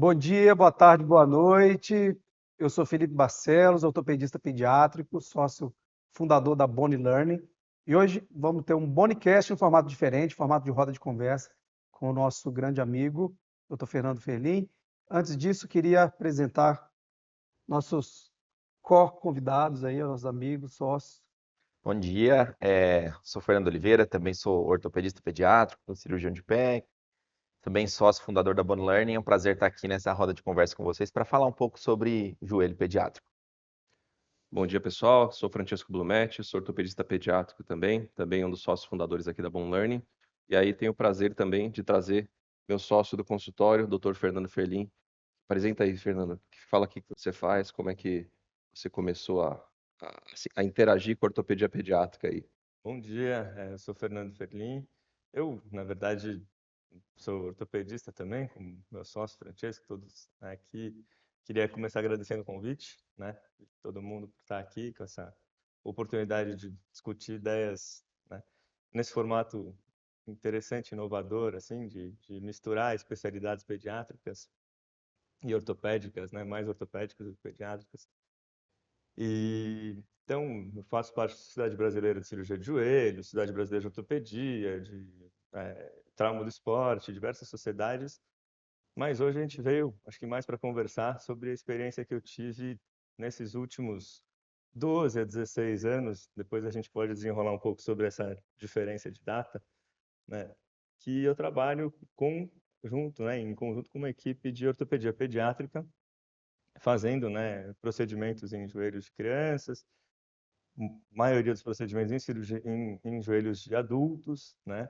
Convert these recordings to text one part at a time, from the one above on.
Bom dia, boa tarde, boa noite. Eu sou Felipe Barcelos, ortopedista pediátrico, sócio fundador da Bone Learning. E hoje vamos ter um Bonecast em formato diferente, formato de roda de conversa, com o nosso grande amigo, Dr. Fernando Ferlin. Antes disso, queria apresentar nossos convidados aí, nossos amigos, sócios. Bom dia, sou Fernando Oliveira, também sou ortopedista pediátrico, cirurgião de pé, também sócio fundador da Bone Learning. É um prazer estar aqui nessa roda de conversa com vocês para falar um pouco sobre joelho pediátrico. Bom dia, pessoal. Sou Francesco Blumetti, sou ortopedista pediátrico também um dos sócios fundadores aqui da Bone Learning. E aí tenho o prazer também de trazer meu sócio do consultório, o Dr. Fernando Ferlin. Apresenta aí, Fernando. Fala aqui o que você faz, como é que você começou a interagir com a ortopedia pediátrica aí. Bom dia, eu sou Fernando Ferlin. Eu, na verdade, sou ortopedista também, como meu sócio Francesco, todos aqui. Queria começar agradecendo o convite, né, de todo mundo por estar aqui com essa oportunidade de discutir ideias, né, nesse formato interessante, inovador, assim, de misturar especialidades pediátricas e ortopédicas, né, mais ortopédicas do que pediátricas. E então, eu faço parte da Sociedade Brasileira de Cirurgia de Joelho, Sociedade Brasileira de Ortopedia, de trauma do esporte, diversas sociedades. Mas hoje a gente veio, acho que mais para conversar sobre a experiência que eu tive nesses últimos 12 a 16 anos. Depois a gente pode desenrolar um pouco sobre essa diferença de data, né? Que eu trabalho junto, né, em conjunto com uma equipe de ortopedia pediátrica, fazendo, né, procedimentos em joelhos de crianças, maioria dos procedimentos em cirurgia em joelhos de adultos, né?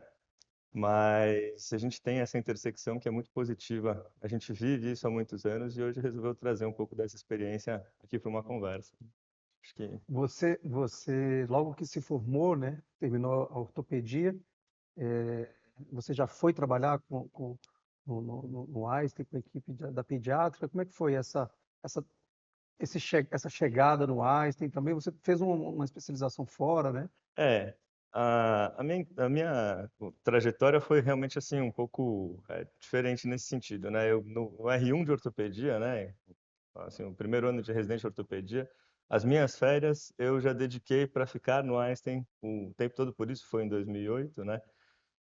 Mas a gente tem essa intersecção que é muito positiva. A gente vive isso há muitos anos e hoje resolveu trazer um pouco dessa experiência aqui para uma conversa. Acho que Você, logo que se formou, né, terminou a ortopedia, eh, você já foi trabalhar no Einstein, com a equipe da pediátrica? Como é que foi essa, essa chegada no Einstein? Também você fez uma especialização fora, né? é a minha trajetória foi realmente assim um pouco diferente nesse sentido, né? Eu no R1 de ortopedia, né? Assim, o primeiro ano de residente de ortopedia, as minhas férias eu já dediquei para ficar no Einstein o tempo todo, por isso foi em 2008, né?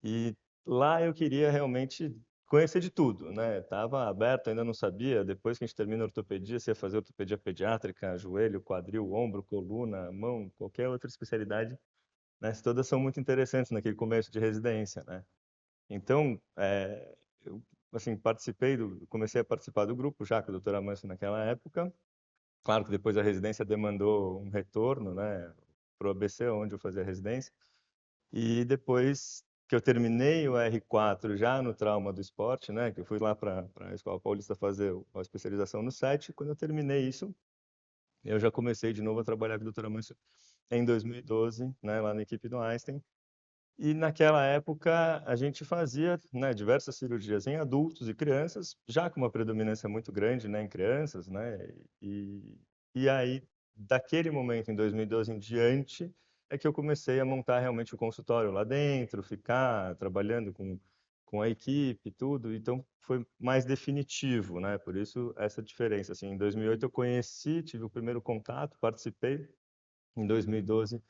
E lá eu queria realmente conhecer de tudo, né? Tava aberto, ainda não sabia. Depois que a gente termina a ortopedia, você ia fazer ortopedia pediátrica, joelho, quadril, ombro, coluna, mão, qualquer outra especialidade, né? Todas são muito interessantes naquele começo de residência, né? Então, eu assim comecei a participar do grupo já com a doutora Amâncio naquela época. Claro que depois a residência demandou um retorno, né, para o ABC, onde eu fazia a residência. E depois que eu terminei o R4 já no trauma do esporte, né, que eu fui lá para a Escola Paulista fazer a especialização no SET, quando eu terminei isso, eu já comecei de novo a trabalhar com a doutora Márcia em 2012, né, lá na equipe do Einstein. E naquela época a gente fazia, né, diversas cirurgias em adultos e crianças, já com uma predominância muito grande, né, em crianças, né? E, e aí, daquele momento, em 2012 em diante, é que eu comecei a montar realmente o consultório lá dentro, ficar trabalhando com a equipe e tudo. Então, foi mais definitivo, né? Por isso, essa diferença. Assim, em 2008 eu conheci, tive o primeiro contato, participei. Em 2012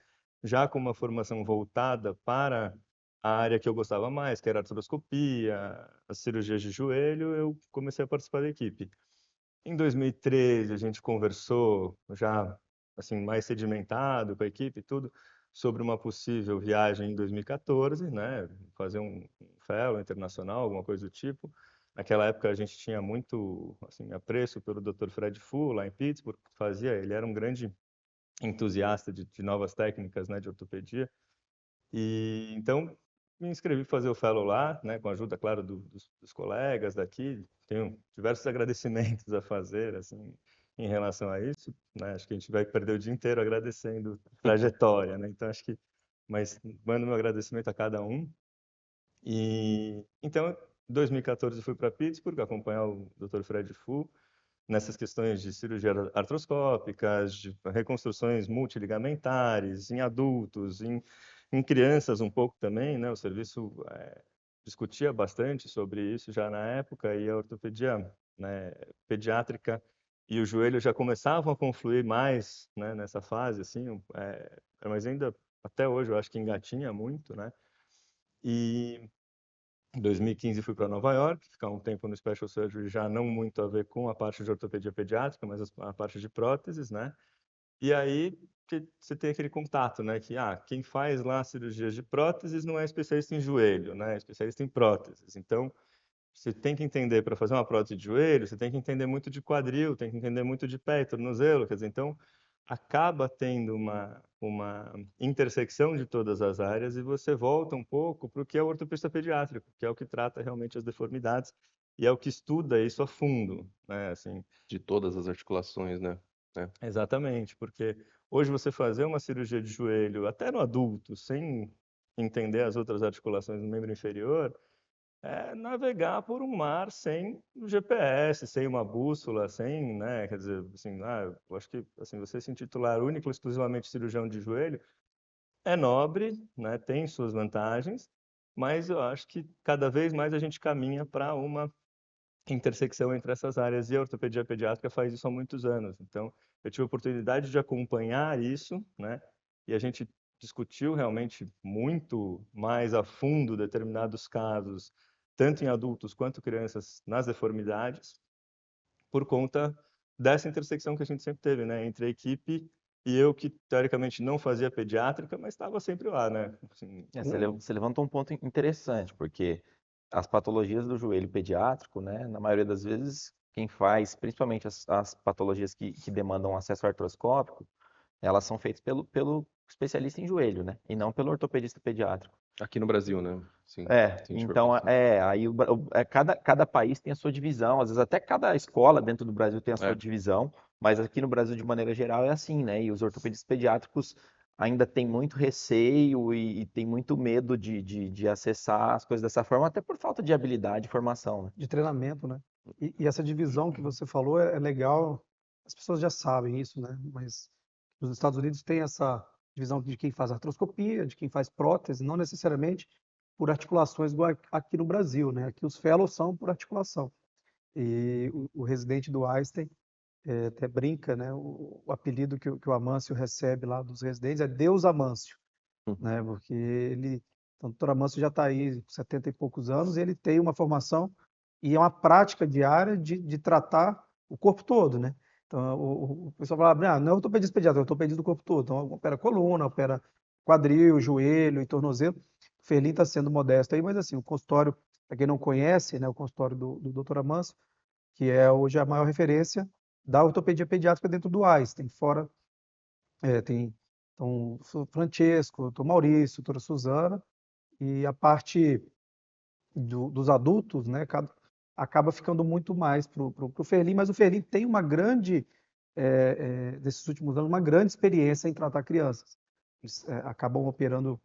já com uma formação voltada para a área que eu gostava mais, que era a artroscopia, as cirurgias de joelho, eu comecei a participar da equipe. Em 2013, a gente conversou já assim mais sedimentado com a equipe e tudo sobre uma possível viagem em 2014, né, fazer um fellow internacional, alguma coisa do tipo. Naquela época a gente tinha muito assim apreço pelo Dr. Fred Fu lá em Pittsburgh, que fazia, ele era um grande entusiasta de novas técnicas, né, de ortopedia. E então me inscrevi para fazer o fellow lá, né, com a ajuda, claro, dos colegas daqui. Tenho diversos agradecimentos a fazer, assim, em relação a isso, né? Acho que a gente vai perder o dia inteiro agradecendo a trajetória, né? Então acho que, mas mando meu agradecimento a cada um. E então, em 2014 eu fui para Pittsburgh acompanhar o Dr. Fred Fu nessas questões de cirurgia artroscópicas, de reconstruções multiligamentares, em adultos, em crianças um pouco também, né? O serviço discutia bastante sobre isso já na época e a ortopedia né, pediátrica e o joelho já começavam a confluir mais, né, nessa fase, assim, mas ainda até hoje eu acho que engatinha muito, né? E em 2015 fui para Nova York, ficar um tempo no Special Surgery, já não muito a ver com a parte de ortopedia pediátrica, mas a parte de próteses, né? E aí você tem aquele contato, né? Que quem faz lá cirurgias de próteses não é especialista em joelho, né? É especialista em próteses. Então, você tem que entender, para fazer uma prótese de joelho, você tem que entender muito de quadril, tem que entender muito de pé e tornozelo, quer dizer, então acaba tendo uma intersecção de todas as áreas e você volta um pouco para o que é o ortopedista pediátrico, que é o que trata realmente as deformidades e é o que estuda isso a fundo, né? Assim, De todas as articulações, né? exatamente, porque hoje você fazer uma cirurgia de joelho, até no adulto, sem entender as outras articulações do membro inferior, é navegar por um mar sem o GPS, sem uma bússola, sem, né, quer dizer, assim, eu acho que assim, você se intitular único e exclusivamente cirurgião de joelho é nobre, né, tem suas vantagens, mas eu acho que cada vez mais a gente caminha para uma intersecção entre essas áreas e a ortopedia pediátrica faz isso há muitos anos. Então, eu tive a oportunidade de acompanhar isso, né? E a gente discutiu realmente muito mais a fundo determinados casos, tanto em adultos quanto crianças, nas deformidades, por conta dessa intersecção que a gente sempre teve, né? Entre a equipe e eu, que teoricamente não fazia pediátrica, mas estava sempre lá, né? Assim, Você levantou um ponto interessante, porque as patologias do joelho pediátrico, né, na maioria das vezes, quem faz, principalmente as patologias que demandam acesso artroscópico, elas são feitas pelo especialista em joelho, né, e não pelo ortopedista pediátrico. Aqui no Brasil, né? Sim, se a gente for Então, pensar. aí cada país tem a sua divisão, às vezes até cada escola dentro do Brasil tem a sua É. divisão, mas aqui no Brasil, de maneira geral, é assim, né? E os ortopedistas pediátricos ainda têm muito receio e têm muito medo de acessar as coisas dessa forma, até por falta de habilidade e formação, né? De treinamento, né? E essa divisão que você falou é legal, as pessoas já sabem isso, né? Mas nos Estados Unidos tem essa divisão de quem faz artroscopia, de quem faz prótese, não necessariamente por articulações igual aqui no Brasil, né? Aqui os fellows são por articulação. E o residente do Einstein até brinca, né? O apelido que o Amâncio recebe lá dos residentes é Deus Amâncio, né? Porque então, o doutor Amâncio já está aí com 70 e poucos anos, e ele tem uma formação e é uma prática diária de tratar o corpo todo, né? Então, o pessoal fala, não é ortopedista pediatra, é ortopedista do corpo todo. Então, opera coluna, opera quadril, joelho e tornozelo. O Ferlin está sendo modesto aí, mas assim, o consultório, para quem não conhece, né, o consultório do Dr. Amâncio, que é hoje a maior referência da ortopedia pediátrica dentro do AIS. Tem fora, tem então, o Francesco, o doutor Maurício, a doutora Suzana, e a parte dos adultos, né, acaba ficando muito mais para o Ferlin, mas o Ferlin tem uma grande, desses últimos anos, uma grande experiência em tratar crianças. Eles acabam operando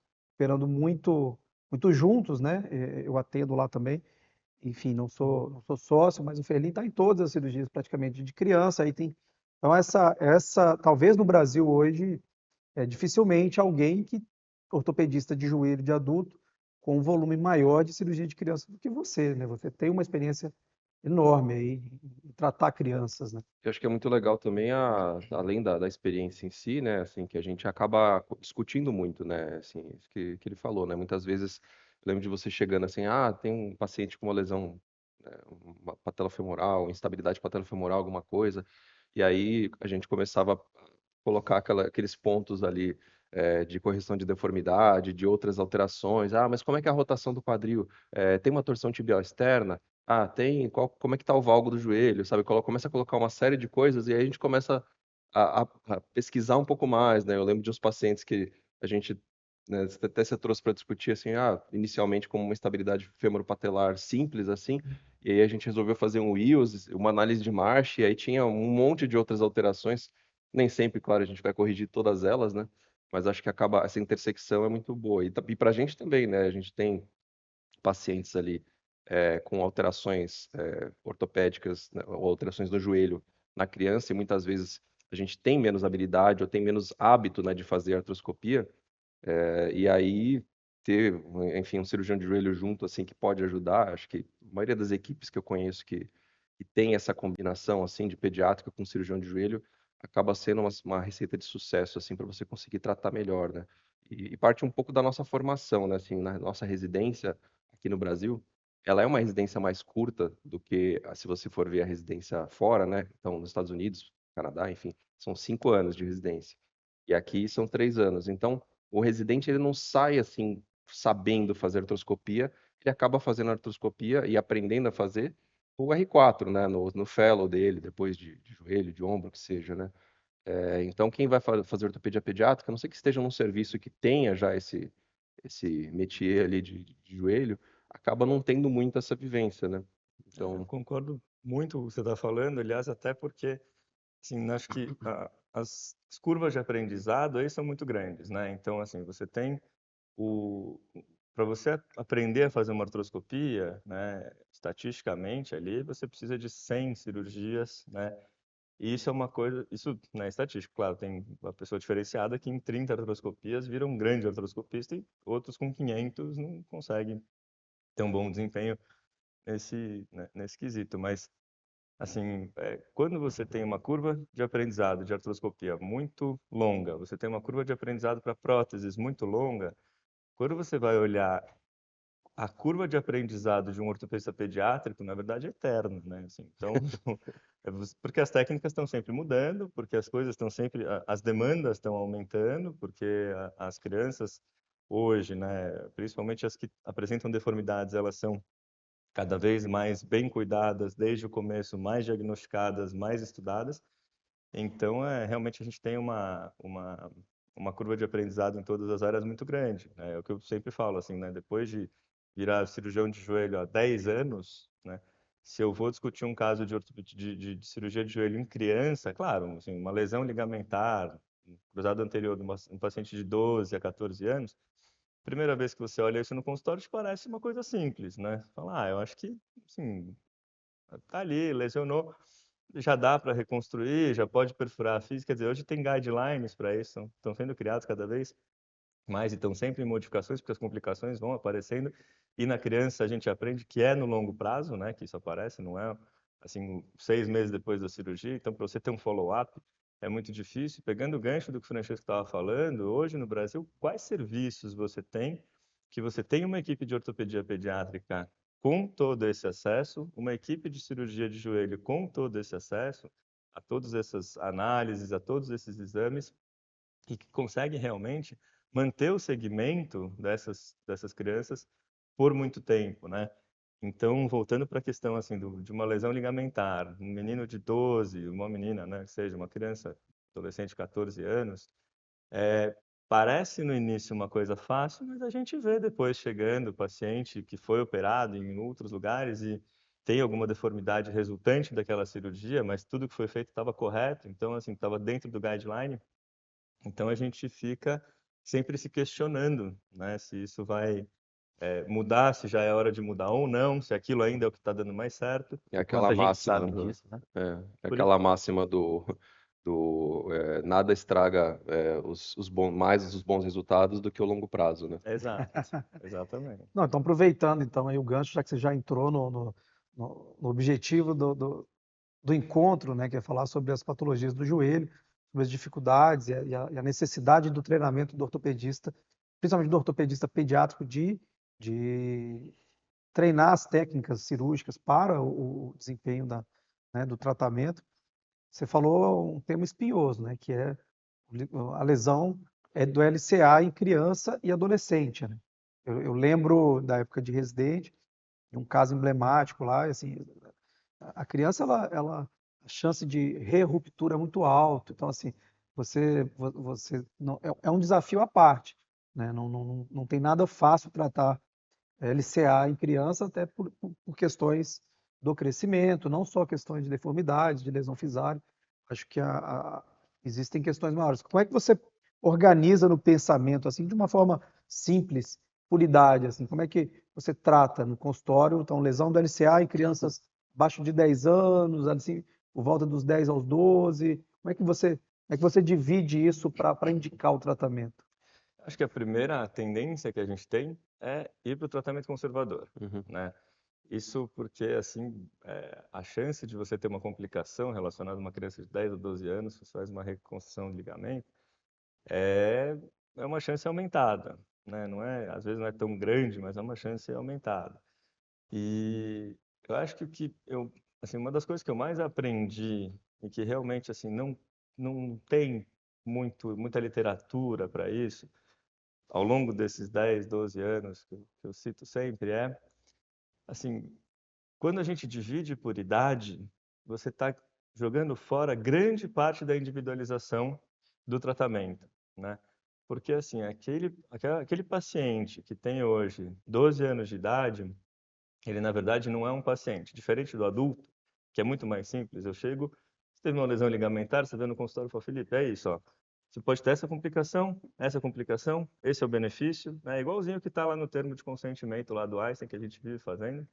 muito, muito juntos, né? Eu atendo lá também. Enfim, não sou sócio, mas o Ferlin está em todas as cirurgias praticamente de criança. Aí tem, então talvez no Brasil hoje dificilmente alguém ortopedista de joelho de adulto com um volume maior de cirurgia de criança do que você, né? Você tem uma experiência enorme aí em tratar crianças, né? Eu acho que é muito legal também, além da experiência em si, né, assim, que a gente acaba discutindo muito, né, assim, isso que ele falou, né, muitas vezes, eu lembro de você chegando assim, tem um paciente com uma lesão, né, uma patelofemoral, instabilidade patelofemoral, alguma coisa, e aí a gente começava a colocar aqueles pontos ali, de correção de deformidade, de outras alterações, mas como é que é a rotação do quadril? Tem uma torção tibial externa? Tem. Como é que tá o valgo do joelho, sabe? Começa a colocar uma série de coisas e aí a gente começa a pesquisar um pouco mais, né? Eu lembro de uns pacientes que a gente, né, até se trouxe para discutir assim, inicialmente como uma estabilidade femoropatelar simples assim, e aí a gente resolveu fazer um IOS, uma análise de Marsh, e aí tinha um monte de outras alterações. Nem sempre, claro, a gente vai corrigir todas elas, né? Mas acho que essa intersecção é muito boa. E para a gente também, né? A gente tem pacientes ali com alterações ortopédicas, né, ou alterações no joelho na criança, e muitas vezes a gente tem menos habilidade ou tem menos hábito, né, de fazer artroscopia, e aí ter, enfim, um cirurgião de joelho junto, assim, que pode ajudar. Acho que a maioria das equipes que eu conheço que que tem essa combinação assim de pediátrica com cirurgião de joelho, acaba sendo uma receita de sucesso assim para você conseguir tratar melhor, né? E parte um pouco da nossa formação, né? Assim, na nossa residência aqui no Brasil, ela é uma residência mais curta do que se você for ver a residência fora, né? Então, nos Estados Unidos, Canadá, enfim, são 5 anos de residência. E aqui são 3 anos. Então, o residente ele não sai assim sabendo fazer artroscopia, ele acaba fazendo artroscopia e aprendendo a fazer o R4, né? No fellow dele, depois de joelho, de ombro, que seja, né? Então, quem vai fazer ortopedia pediátrica, a não sei que esteja num serviço que tenha já esse métier ali de joelho, acaba não tendo muito essa vivência, né? Eu Então, concordo muito com o que você está falando, aliás, até porque, assim, acho que as curvas de aprendizado aí são muito grandes, né? Então, assim, você tem o para você aprender a fazer uma artroscopia, né, estatisticamente ali, você precisa de 100 cirurgias, né? E isso é uma coisa, isso na estatística, claro, tem uma pessoa diferenciada que em 30 artroscopias vira um grande artroscopista e outros com 500 não conseguem ter um bom desempenho nesse quesito. Mas, assim, quando você tem uma curva de aprendizado de artroscopia muito longa, você tem uma curva de aprendizado para próteses muito longa, quando você vai olhar a curva de aprendizado de um ortopedista pediátrico, na verdade, é eterna, né? Assim, então, porque as técnicas estão sempre mudando, porque as coisas estão sempre, as demandas estão aumentando, porque as crianças hoje, né, principalmente as que apresentam deformidades, elas são cada vez mais bem cuidadas desde o começo, mais diagnosticadas, mais estudadas. Então, realmente a gente tem uma curva de aprendizado em todas as áreas muito grande, né? É o que eu sempre falo, assim, né? Depois de virar cirurgião de joelho há 10 anos, né? Se eu vou discutir um caso de cirurgia de joelho em criança, claro, assim, uma lesão ligamentar, um cruzado anterior de um paciente de 12 a 14 anos, primeira vez que você olha isso no consultório, te parece uma coisa simples, né? Fala, eu acho que, assim, tá ali, lesionou, já dá para reconstruir, já pode perfurar a física. Quer dizer, hoje tem guidelines para isso, estão sendo criados cada vez mais e estão sempre em modificações, porque as complicações vão aparecendo. E na criança a gente aprende que é no longo prazo, né, que isso aparece, não é assim 6 meses depois da cirurgia. Então, para você ter um follow-up é muito difícil. Pegando o gancho do que o Francesco estava falando, hoje no Brasil, quais serviços você tem que você tem uma equipe de ortopedia pediátrica com todo esse acesso, uma equipe de cirurgia de joelho com todo esse acesso a todas essas análises, a todos esses exames, e que consegue realmente manter o segmento dessas crianças por muito tempo, né? Então, voltando para a questão assim de uma lesão ligamentar, um menino de 12, uma menina, né, que seja uma criança, adolescente de 14 anos, parece no início uma coisa fácil, mas a gente vê depois chegando o paciente que foi operado em outros lugares e tem alguma deformidade resultante daquela cirurgia, mas tudo que foi feito estava correto, então assim, estava dentro do guideline. Então a gente fica sempre se questionando, né, se isso vai mudar, se já é hora de mudar ou não, se aquilo ainda é o que está dando mais certo. é O aquela quanto a gente máxima, sabe disso, né? é Por i- aquela máxima nada estraga mais os bons resultados do que o longo prazo, né? Exato, exatamente. Não, então aproveitando então aí o gancho, já que você já entrou no objetivo do encontro, né, que é falar sobre as patologias do joelho, sobre as dificuldades e a necessidade do treinamento do ortopedista, principalmente do ortopedista pediátrico, de treinar as técnicas cirúrgicas para o desempenho né, do tratamento. Você falou um tema espinhoso, né, que é a lesão do LCA em criança e adolescente, né? Eu lembro da época de residente, de um caso emblemático lá, assim, a criança, a chance de re-ruptura é muito alta. Então, assim, você não, é um desafio à parte, né? Não tem nada fácil tratar LCA em criança, até por questões do crescimento, não só questões de deformidade, de lesão fisária. Acho que existem questões maiores. Como é que você organiza no pensamento, assim, de uma forma simples, por idade, assim, como é que você trata no consultório, então, lesão do LCA em crianças abaixo de 10 anos, assim, por volta dos 10 aos 12, como é que você divide isso para indicar o tratamento? Acho que a primeira tendência que a gente tem é ir para o tratamento conservador, Uhum. né? Isso porque, assim, a chance de você ter uma complicação relacionada a uma criança de 10 ou 12 anos, você faz uma reconstrução de ligamento, é, é uma chance aumentada, né? Não é, às vezes não é tão grande, mas é uma chance aumentada. E eu acho que assim, uma das coisas que eu mais aprendi e que realmente, assim, não tem muita literatura para isso, ao longo desses 10, 12 anos que eu cito sempre, assim, quando a gente divide por idade, você está jogando fora grande parte da individualização do tratamento, né? Porque, assim, aquele paciente que tem hoje 12 anos de idade, ele, na verdade, não é um paciente. Diferente do adulto, que é muito mais simples, eu chego, você teve uma lesão ligamentar, você vê no consultório e fala, Felipe, é isso, ó. Você pode ter essa complicação, esse é o benefício, né? Igualzinho que está lá no termo de consentimento lá do Einstein, que a gente vive fazendo,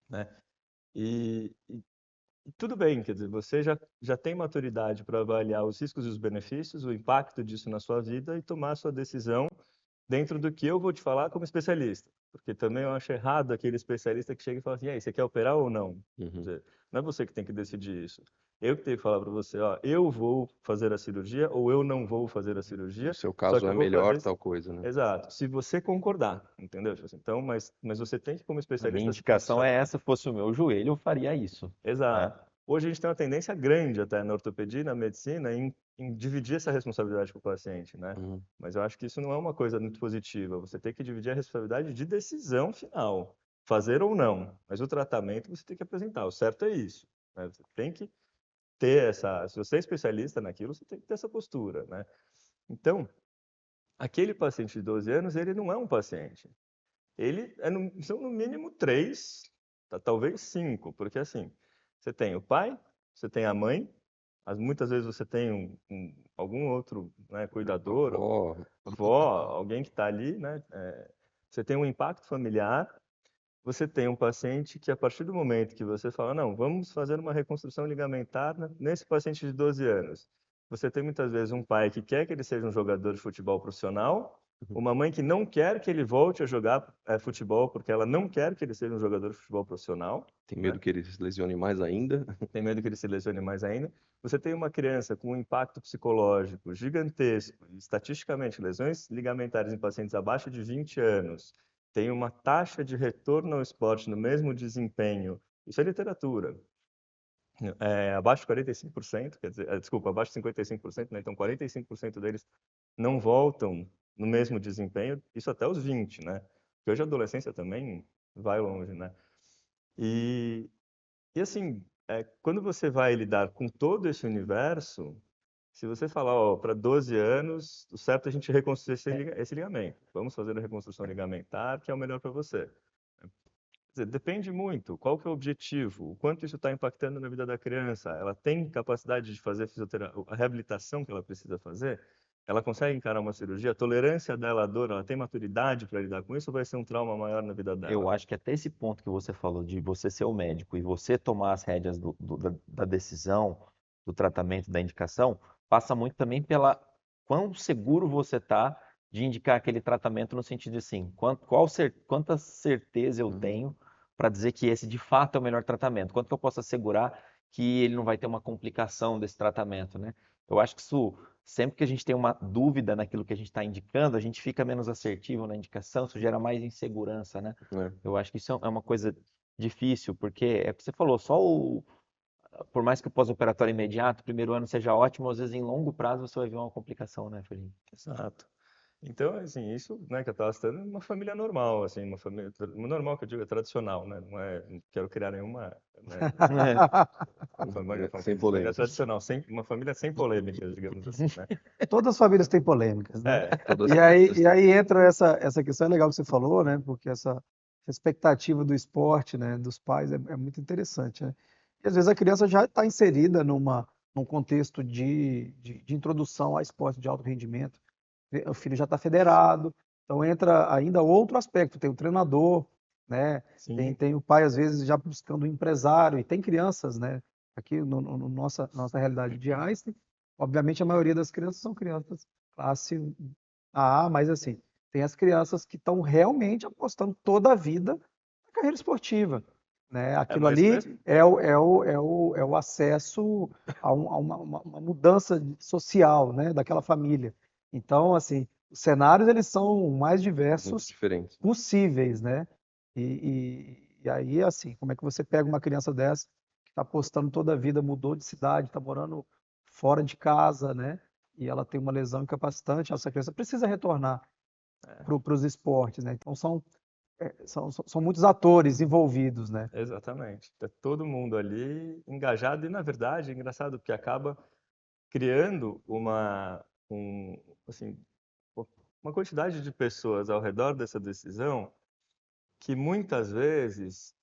né? E tudo bem, quer dizer, você já tem maturidade para avaliar os riscos e os benefícios, o impacto disso na sua vida e tomar a sua decisão dentro do que eu vou te falar como especialista. Porque também eu acho errado aquele especialista que chega e fala assim, e aí, você quer operar ou não? Quer dizer, não é você que tem que decidir isso. Eu que tenho que falar para você, ó, eu vou fazer a cirurgia ou eu não vou fazer a cirurgia, No seu só caso que é eu vou melhor fazer... tal coisa, né? Exato, se você concordar, entendeu? Tipo assim, então, mas você tem que, como A minha especialista, se indicação é posicionar. essa, se fosse o meu joelho, eu faria isso, né? Exato. Hoje a gente tem uma tendência grande até na ortopedia e na medicina em dividir essa responsabilidade com o paciente, né? Uhum. Mas eu acho que isso não é uma coisa muito positiva. Você tem que dividir a responsabilidade de decisão final, fazer ou não. Mas o tratamento você tem que apresentar. O certo é isso, né? Você tem que ter essa. Se você é especialista naquilo, você tem que ter essa postura, né? Então, aquele paciente de 12 anos, ele não é um paciente. Ele são no mínimo três, talvez cinco, porque assim, você tem o pai, você tem a mãe, muitas vezes você tem algum outro, né, cuidador, Avó, avó, alguém que está ali, né? Você tem um impacto familiar, você tem um paciente que a partir do momento que você fala, não, vamos fazer uma reconstrução ligamentar nesse paciente de 12 anos, você tem muitas vezes um pai que quer que ele seja um jogador de futebol profissional, uma mãe que não quer que ele volte a jogar futebol porque ela não quer que ele seja um jogador de futebol profissional, tem né? medo que ele se lesione mais ainda. Tem medo que ele se lesione mais ainda. Você tem uma criança com um impacto psicológico gigantesco, e, estatisticamente, lesões ligamentares em pacientes abaixo de 20 anos, tem uma taxa de retorno ao esporte no mesmo desempenho. Isso é literatura. Abaixo de 45%, quer dizer, desculpa, abaixo de 55%, né? Então 45% deles não voltam no mesmo desempenho, isso até os 20, né? Porque hoje a adolescência também vai longe, né? E, e assim, quando você vai lidar com todo esse universo, se você falar, ó, para 12 anos, o certo é a gente reconstruir esse ligamento. Vamos fazer a reconstrução ligamentar, que é o melhor para você. Quer dizer, depende muito. Qual que é o objetivo? O quanto isso está impactando na vida da criança? Ela tem capacidade de fazer a reabilitação que ela precisa fazer? Ela consegue encarar uma cirurgia? A tolerância dela à dor, ela tem maturidade para lidar com isso ou vai ser um trauma maior na vida Eu dela? acho que até esse ponto que você falou de você ser o médico e você tomar as rédeas da decisão, do tratamento, da indicação, passa muito também pela quão seguro você está de indicar aquele tratamento no sentido de assim, quanta certeza eu Uhum. tenho para dizer que esse de fato é o melhor tratamento, quanto que eu posso assegurar que ele não vai ter uma complicação desse tratamento, né? Eu acho que isso sempre que a gente tem uma dúvida naquilo que a gente está indicando, a gente fica menos assertivo na indicação, isso gera mais insegurança, né? É. Eu acho que isso é uma coisa difícil, porque é o que você falou, por mais que o pós-operatório imediato, o primeiro ano seja ótimo, às vezes em longo prazo você vai ver uma complicação, né, Felipe? Exato. Então, assim, isso, né, que eu estava citando, é uma família normal, assim, uma família normal que eu digo é tradicional, né? Não quero criar nenhuma, né, Sem uma família polêmicas. tradicional, uma família sem polêmicas, digamos assim, né? Todas as famílias têm polêmicas, né? Todas E aí entra essa questão, é legal que você falou, né? Porque essa expectativa do esporte, né, dos pais é muito interessante, né? E às vezes a criança já está inserida num contexto de introdução a esporte de alto rendimento. O filho já está federado, então entra ainda outro aspecto, tem o treinador, né? Tem, Sim, tem o pai, às vezes, já buscando um empresário, e tem crianças, né? Aqui no nossa realidade de Einstein, obviamente a maioria das crianças são crianças classe AA, mas assim, tem as crianças que estão realmente apostando toda a vida na carreira esportiva. né? Aquilo mas ali mesmo. é o acesso a uma mudança social, né, daquela família. Então, assim, os cenários eles são o mais Muito diversos diferente. possíveis, né? E aí, assim, como é que você pega uma criança dessa que está postando toda a vida, mudou de cidade, está morando fora de casa, né? E ela tem uma lesão incapacitante, essa criança precisa retornar para os esportes, né? Então são muitos atores envolvidos, né? Exatamente. Tá todo mundo ali engajado e, na verdade, é engraçado porque acaba criando assim, uma quantidade de pessoas ao redor dessa decisão que muitas vezes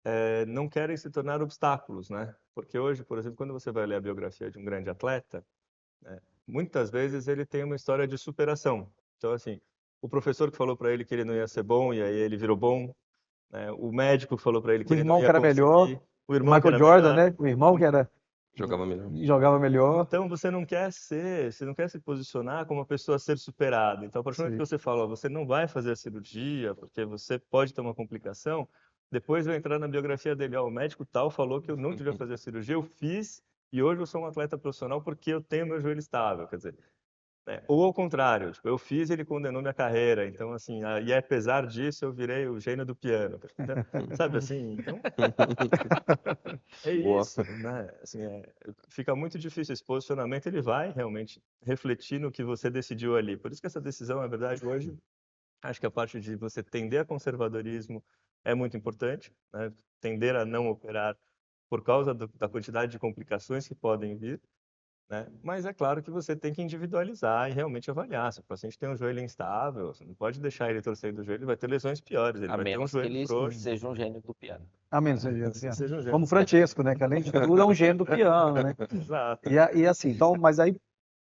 não querem se tornar obstáculos, né? Porque hoje, por exemplo, quando você vai ler a biografia de um grande atleta, muitas vezes ele tem uma história de superação. Então, assim, o professor que falou para ele que ele não ia ser bom e aí ele virou bom, né? O médico que falou para ele que O ele não irmão que ia era melhor, conseguir, o o irmão que Michael era Jordan, melhor. né? O irmão que era Jogava melhor. jogava melhor. Então você não quer se posicionar como uma pessoa a ser superada. Então, a partir do momento Sim. que você fala, ó, você não vai fazer a cirurgia porque você pode ter uma complicação, depois vai entrar na biografia dele, ó, o médico tal falou que eu não devia fazer a cirurgia, eu fiz e hoje eu sou um atleta profissional porque eu tenho meu joelho estável. Quer dizer, ou ao contrário, tipo, eu fiz e ele condenou minha carreira. Então, assim, e apesar disso eu virei o gênio do piano. Então, sabe assim? Então, é Boa. isso, né? Assim, fica muito difícil esse posicionamento, ele vai realmente refletir no que você decidiu ali. Por isso que essa decisão, na verdade, hoje, acho que a parte de você tender a conservadorismo é muito importante, né? Tender a não operar por causa da quantidade de complicações que podem vir, né? Mas é claro que você tem que individualizar e realmente avaliar. Se o paciente tem um joelho instável, você não pode deixar ele torcer do joelho, ele vai ter lesões piores, ele A vai ter um menos que joelho ele frouxo, seja um gênio do piano. Amém, seja seja um como gênio. Francesco, né? Que além de tudo é um gênio do piano, né? Exato. E assim, então, mas aí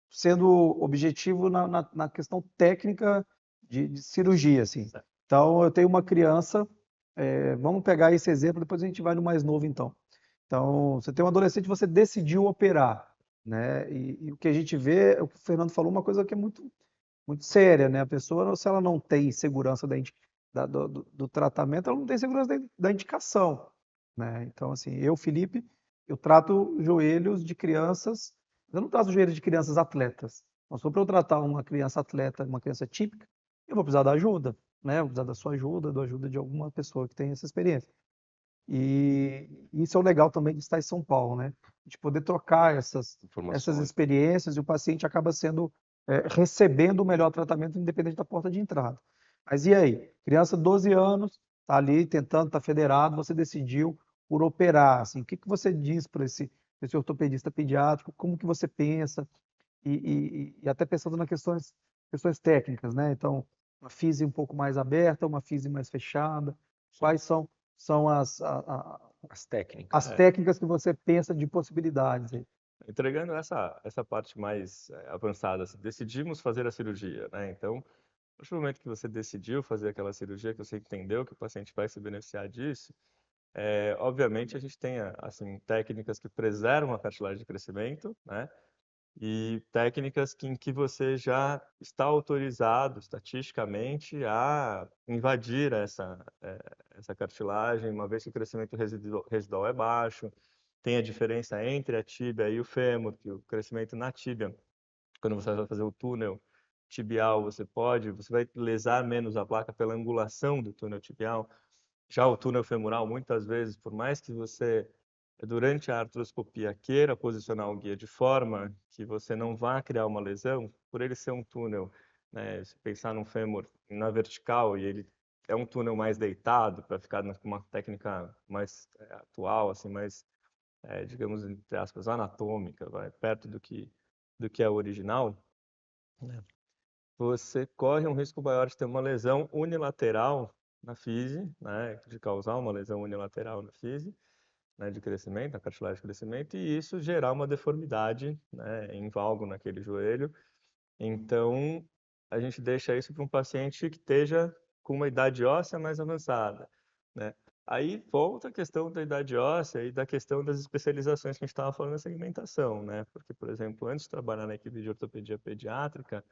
sendo objetivo na questão técnica de cirurgia, assim. Então, eu tenho uma criança, vamos pegar esse exemplo, depois a gente vai no mais novo, então. Então, você tem um adolescente, você decidiu operar, né? E o que a gente vê, o que o Fernando falou, uma coisa que é muito séria, né? A pessoa, se ela não tem segurança do tratamento, ela não tem segurança da indicação, né? Então, assim, eu, Felipe, eu trato joelhos de crianças, eu não trato joelhos de crianças atletas. Então, se for para eu tratar uma criança atleta, uma criança típica, eu vou precisar da ajuda, né? Eu vou precisar da sua ajuda, da ajuda de alguma pessoa que tem essa experiência. E isso é o legal também de estar em São Paulo, né? De poder trocar essas Informações. experiências e o paciente acaba recebendo o melhor tratamento independente da porta de entrada. Mas e aí? Criança de 12 anos, está ali tentando, está federado, você decidiu por operar, assim, o que que você diz para esse ortopedista pediátrico? Como que você pensa? E até pensando nas questões técnicas, né? Então, uma física um pouco mais aberta, uma física mais fechada. Quais são As técnicas. as técnicas que você pensa de possibilidades aí? Entregando essa parte mais avançada, assim, decidimos fazer a cirurgia, né? Então, a partir do momento que você decidiu fazer aquela cirurgia, que você entendeu que o paciente vai se beneficiar disso, obviamente a gente tem assim técnicas que preservam a cartilagem de crescimento, né? E técnicas em que você já está autorizado estatisticamente a invadir essa cartilagem, uma vez que o crescimento residual é baixo. Tem a diferença entre a tíbia e o fêmur, que o crescimento na tíbia, quando você vai fazer o túnel tibial, você vai lesar menos a placa pela angulação do túnel tibial. Já o túnel femoral, muitas vezes, por mais que você, durante a artroscopia, queira posicionar o guia de forma que você não vá criar uma lesão, por ele ser um túnel, né, se pensar num fêmur na vertical e ele é um túnel mais deitado, para ficar com uma técnica mais atual, assim, mais, digamos, entre aspas, anatômica, perto do que é o original, né, você corre um risco maior de ter uma lesão unilateral na fise, né, de causar uma lesão unilateral na fise, né, de crescimento, na cartilagem de crescimento, e isso gerar uma deformidade, né, em valgo naquele joelho. Então, a gente deixa isso para um paciente que esteja com uma idade óssea mais avançada, né? Aí volta a questão da idade óssea e da questão das especializações que a gente estava falando na segmentação, né? Porque, por exemplo, antes de trabalhar na equipe de ortopedia pediátrica,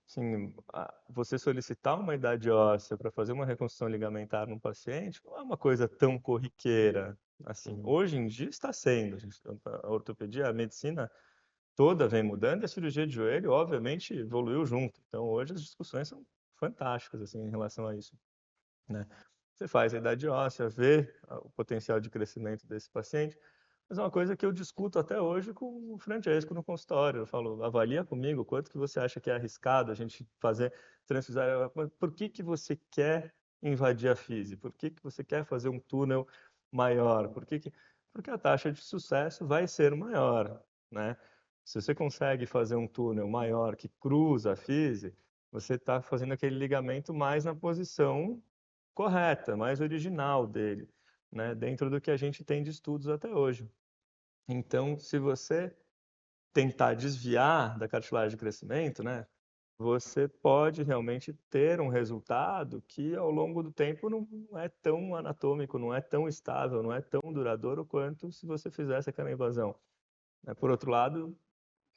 Assim, você solicitar uma idade óssea para fazer uma reconstrução ligamentar num paciente não é uma coisa tão corriqueira. Assim, hoje em dia está sendo. A ortopedia, a medicina toda vem mudando e a cirurgia de joelho, obviamente, evoluiu junto. Então, hoje as discussões são fantásticas assim, em relação a isso, né? Você faz a idade óssea, vê o potencial de crescimento desse paciente, mas é uma coisa que eu discuto até hoje com o Francesco no consultório. Eu falo, avalia comigo quanto que você acha que é arriscado a gente fazer transfusão. Por que que você quer invadir a fise? Por que que você quer fazer um túnel maior? Porque a taxa de sucesso vai ser maior, né? Se você consegue fazer um túnel maior que cruza a fise, você está fazendo aquele ligamento mais na posição correta, mais original dele, né? Dentro do que a gente tem de estudos até hoje. Então, se você tentar desviar da cartilagem de crescimento, né, você pode realmente ter um resultado que ao longo do tempo não é tão anatômico, não é tão estável, não é tão duradouro quanto se você fizesse aquela invasão, né? Por outro lado,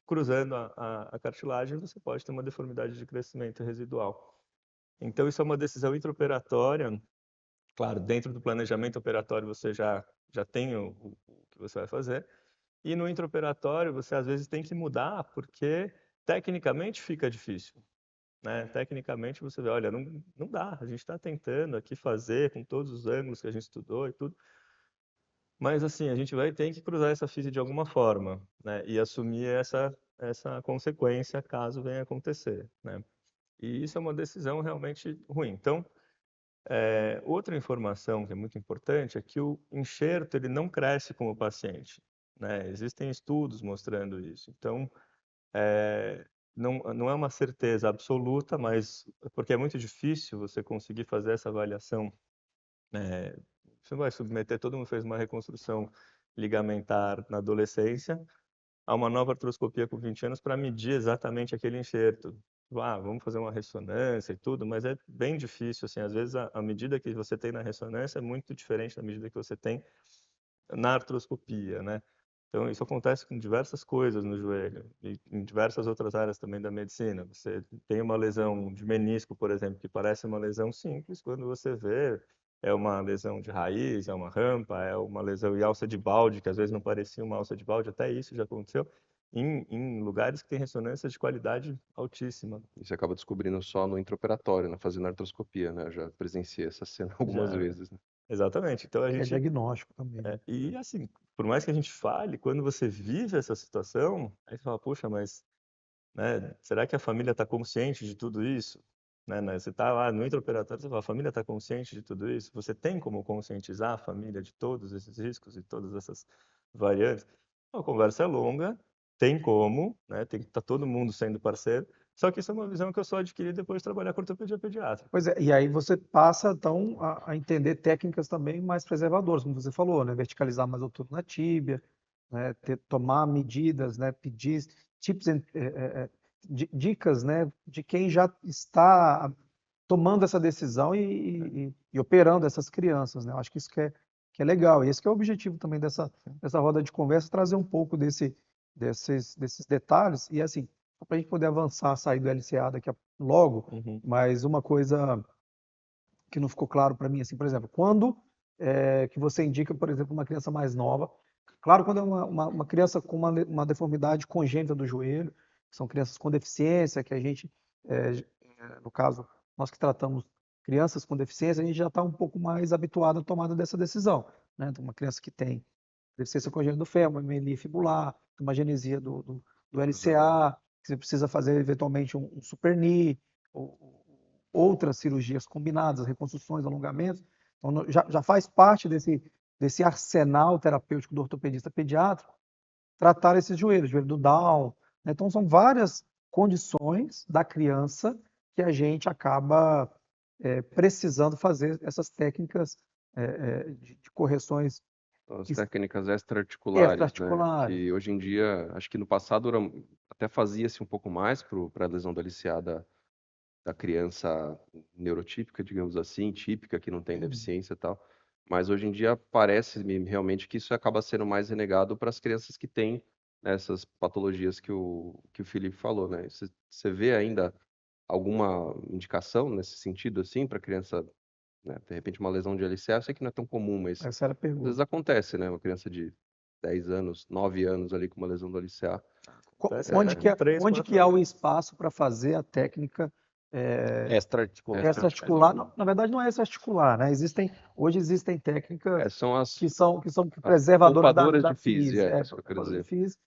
cruzando a cartilagem, você pode ter uma deformidade de crescimento residual. Então, isso é uma decisão intraoperatória. Claro, dentro do planejamento operatório você já tem o que você vai fazer. E no intraoperatório você às vezes tem que mudar porque tecnicamente fica difícil, né? Tecnicamente você vê, olha, não dá, a gente está tentando aqui fazer com todos os ângulos que a gente estudou e tudo, mas assim, a gente vai ter que cruzar essa fise de alguma forma, né? E assumir essa consequência caso venha acontecer, né? E isso é uma decisão realmente ruim. Então, outra informação que é muito importante é que o enxerto ele não cresce com o paciente, né? Existem estudos mostrando isso. Então, não é uma certeza absoluta, mas porque é muito difícil você conseguir fazer essa avaliação. Você vai submeter, todo mundo fez uma reconstrução ligamentar na adolescência, a uma nova artroscopia com 20 anos para medir exatamente aquele enxerto. Vamos fazer uma ressonância e tudo, mas é bem difícil, assim, às vezes a medida que você tem na ressonância é muito diferente da medida que você tem na artroscopia, né? Então, isso acontece com diversas coisas no joelho e em diversas outras áreas também da medicina. Você tem uma lesão de menisco, por exemplo, que parece uma lesão simples, quando você vê, é uma lesão de raiz, é uma rampa, é uma lesão em alça de balde, que às vezes não parecia uma alça de balde, até isso já aconteceu, em lugares que têm ressonância de qualidade altíssima. E você acaba descobrindo só no intraoperatório, né? Fazendo artroscopia, né? Eu já presenciei essa cena algumas Já, vezes, né? exatamente. Então, a Que é gente diagnóstico também, né? e assim, por mais que a gente fale, quando você vive essa situação, aí você fala, puxa, mas, né, será que a família está consciente de tudo isso? Você está lá no intraoperatório, você fala, a família está consciente de tudo isso? Você tem como conscientizar a família de todos esses riscos e todas essas variantes? A conversa é longa, tem como, né, tem que estar todo mundo sendo parceiro, só que isso é uma visão que eu só adquiri depois de trabalhar com ortopedia pediátrica. Pois é, e aí você passa, então, a entender técnicas também mais preservadoras, como você falou, né? Verticalizar mais o túnel na tíbia, né? Tomar medidas, né? Pedir tips, dicas, né? De quem já está tomando essa decisão e operando essas crianças, né? Eu acho que isso que é legal. E esse que é o objetivo também dessa roda de conversa, trazer um pouco desses detalhes. E assim, para a gente poder avançar, sair do LCA daqui a logo, Uhum. mas uma coisa que não ficou claro para mim, assim, por exemplo, quando que você indica, por exemplo, uma criança mais nova, claro, quando é uma criança com uma deformidade congênita do joelho, são crianças com deficiência, que a gente, no caso, nós que tratamos crianças com deficiência, a gente já está um pouco mais habituado à tomada dessa decisão, né? Então, uma criança que tem deficiência congênita do fêmur, uma hemelia fibular, uma genesia do LCA, que você precisa fazer eventualmente um super knee, outras cirurgias combinadas, reconstruções, alongamentos. Então, já faz parte desse arsenal terapêutico do ortopedista pediátrico tratar esses joelhos, joelho do Down, né? Então, são várias condições da criança que a gente acaba precisando fazer essas técnicas de correções As que técnicas extra-articulares, né? extra-articulares. Que hoje em dia, acho que no passado até fazia-se um pouco mais para a lesão do LCA da criança neurotípica, digamos assim, típica, que não tem deficiência e tal. Mas hoje em dia parece-me realmente que isso acaba sendo mais renegado para as crianças que têm essas patologias que o Felipe falou, né? Você vê ainda alguma indicação nesse sentido, assim, para criança, né, de repente uma lesão de LCA? Eu sei que não é tão comum, mas Essa era a às vezes pergunta. acontece, né? Uma criança de 10 anos, 9 anos ali com uma lesão do LCA. Acontece Onde até que, com 3, onde 4 que há o anos. espaço para fazer a técnica Extra-articular. extra-articular? Na verdade, não é extra-articular, né? Hoje existem técnicas São que são as preservadoras da, poupadoras da de FIS, FIS, é isso que eu quero poupadoras de dizer. FIS,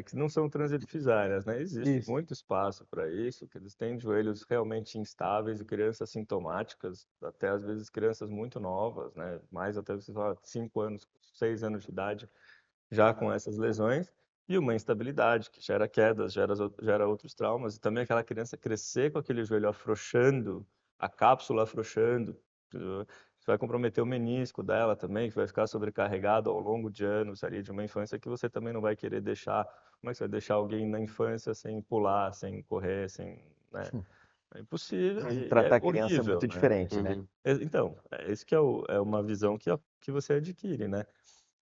Que não são transidifisárias, né? Existe isso. muito espaço para isso, que eles têm joelhos realmente instáveis e crianças sintomáticas, até às vezes crianças muito novas, né? Mais até você fala 5 anos, 6 anos de idade, já com essas lesões, e uma instabilidade que gera quedas, gera outros traumas, e também aquela criança crescer com aquele joelho afrouxando, a cápsula afrouxando, isso vai comprometer o menisco dela também, que vai ficar sobrecarregado ao longo de anos ali de uma infância que você também não vai querer deixar. Como é que você vai deixar alguém na infância sem pular, sem correr, sem, né? É impossível e é Tratar a criança é horrível, muito né? diferente, né? Uhum. Então, esse que é uma visão que você adquire, né?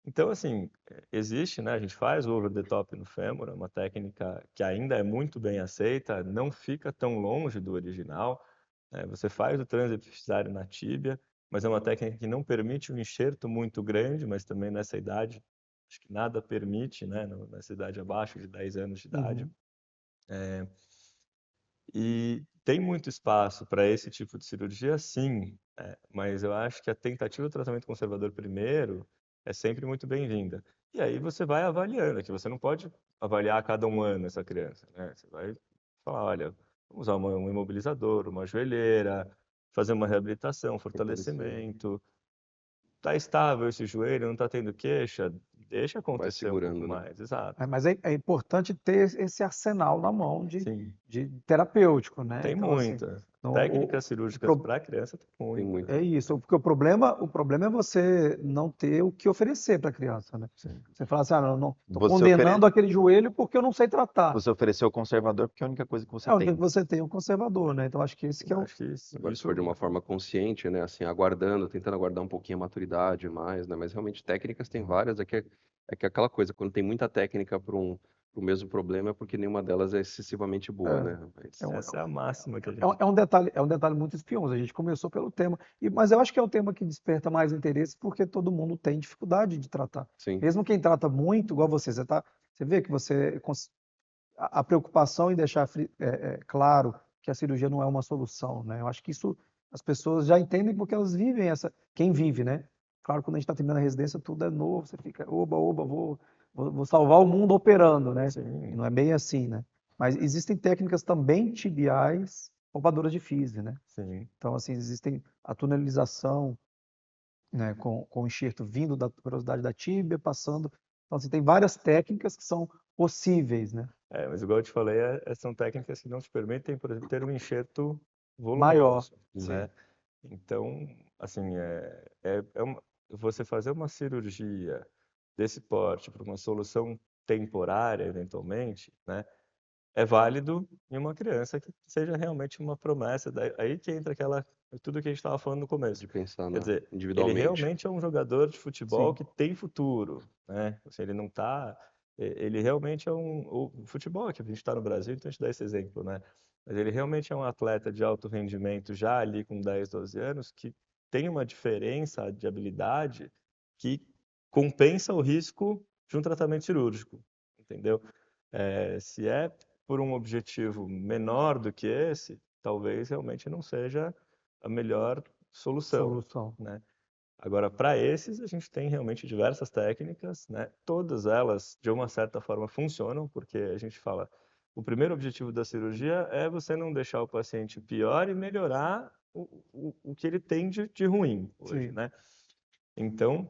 Então, assim, existe, né? A gente faz o over the top no fêmur, é uma técnica que ainda é muito bem aceita, não fica tão longe do original, né? Você faz o transepifisário na tíbia, mas é uma técnica que não permite um enxerto muito grande, mas também nessa idade, acho que nada permite, né? Nessa idade abaixo de 10 anos de idade. Uhum. E tem muito espaço para esse tipo de cirurgia, sim, mas eu acho que a tentativa do tratamento conservador primeiro é sempre muito bem-vinda. E aí você vai avaliando, que você não pode avaliar a cada 1 ano essa criança, né? Você vai falar, olha, vamos usar um imobilizador, uma joelheira, fazer uma reabilitação, Fortalecer. fortalecimento. Está estável esse joelho, não está tendo queixa, deixa Vai acontecer um pouco segurando, né? mais, exato. Mas é importante ter esse arsenal na mão Sim, de terapêutico, né? tem Então, assim, muita. não- Técnicas o cirúrgicas pro- para a criança tem Tem muita. muito. é isso, porque o problema é você não ter o que oferecer para a criança, né? Sim. Você fala assim, não, estou Você, ofere... condenando aquele joelho porque eu não sei tratar. você ofereceu o conservador porque é a única coisa que você É o que tem. você tem, um conservador, né? Então, acho que esse que é o... Acho que isso, Agora, se for de uma forma consciente, né, assim, aguardando, tentando aguardar um pouquinho a maturidade mais, né, mas realmente técnicas tem várias, é que aquela coisa, quando tem muita técnica para pro mesmo problema, é porque nenhuma delas é excessivamente boa, né? É um, essa é a máxima que a é um- gente é um detalhe, é um detalhe muito espinhoso. A gente começou pelo tema, mas eu acho que é um tema que desperta mais interesse porque todo mundo tem dificuldade de tratar. Sim, Mesmo quem trata muito, igual você vê que a preocupação em deixar claro que a cirurgia não é uma solução, né? Eu acho que isso as pessoas já entendem porque elas vivem quem vive, né? Claro, quando a gente está terminando a residência, tudo é novo, você fica, oba, oba, vou salvar o mundo operando, né? E sim, não é bem assim, né? Mas existem técnicas também tibiais poupadoras de FISE, né? sim. Então, assim, existem a tunelização, né, com o enxerto vindo da tuberosidade da tíbia, passando. Então, assim, tem várias técnicas que são possíveis, né? Mas igual eu te falei, são técnicas que não te permitem, por exemplo, ter um enxerto Maior, volumoso, sim. né? Então, assim, você fazer uma cirurgia desse porte para uma solução temporária, eventualmente, né? É válido em uma criança que seja realmente uma promessa. Aí que entra tudo que a gente estava falando no começo. de pensar Quer dizer, ele individualmente. realmente é um jogador de futebol Sim. que tem futuro, né? Assim, ele não está, ele realmente é o futebol aqui, a gente está no Brasil, então a gente dá esse exemplo, né? Mas ele realmente é um atleta de alto rendimento já ali com 10, 12 anos que tem uma diferença de habilidade que compensa o risco de um tratamento cirúrgico, entendeu? Se é por um objetivo menor do que esse, talvez realmente não seja a melhor solução, Solução. né? Agora, para esses, a gente tem realmente diversas técnicas, né? Todas elas, de uma certa forma, funcionam, porque a gente fala, o primeiro objetivo da cirurgia é você não deixar o paciente pior e melhorar o que ele tem de ruim hoje, Sim. né? Então,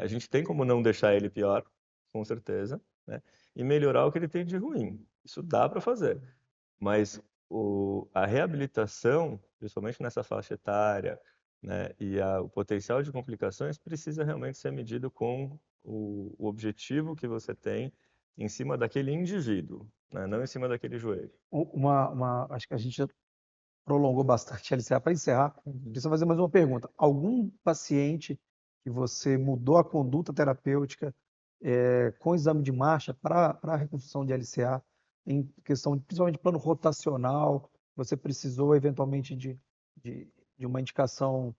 a gente tem como não deixar ele pior, com certeza, né? E melhorar o que ele tem de ruim. Isso dá para fazer. Mas a reabilitação, principalmente nessa faixa etária, né, e o potencial de complicações precisa realmente ser medido com o objetivo que você tem em cima daquele indivíduo, né, não em cima daquele joelho. Acho que a gente já prolongou bastante a LCA. Para encerrar, preciso fazer mais uma pergunta. Algum paciente que você mudou a conduta terapêutica com exame de marcha para a reconstrução de LCA, em questão, principalmente plano rotacional, você precisou eventualmente de uma indicação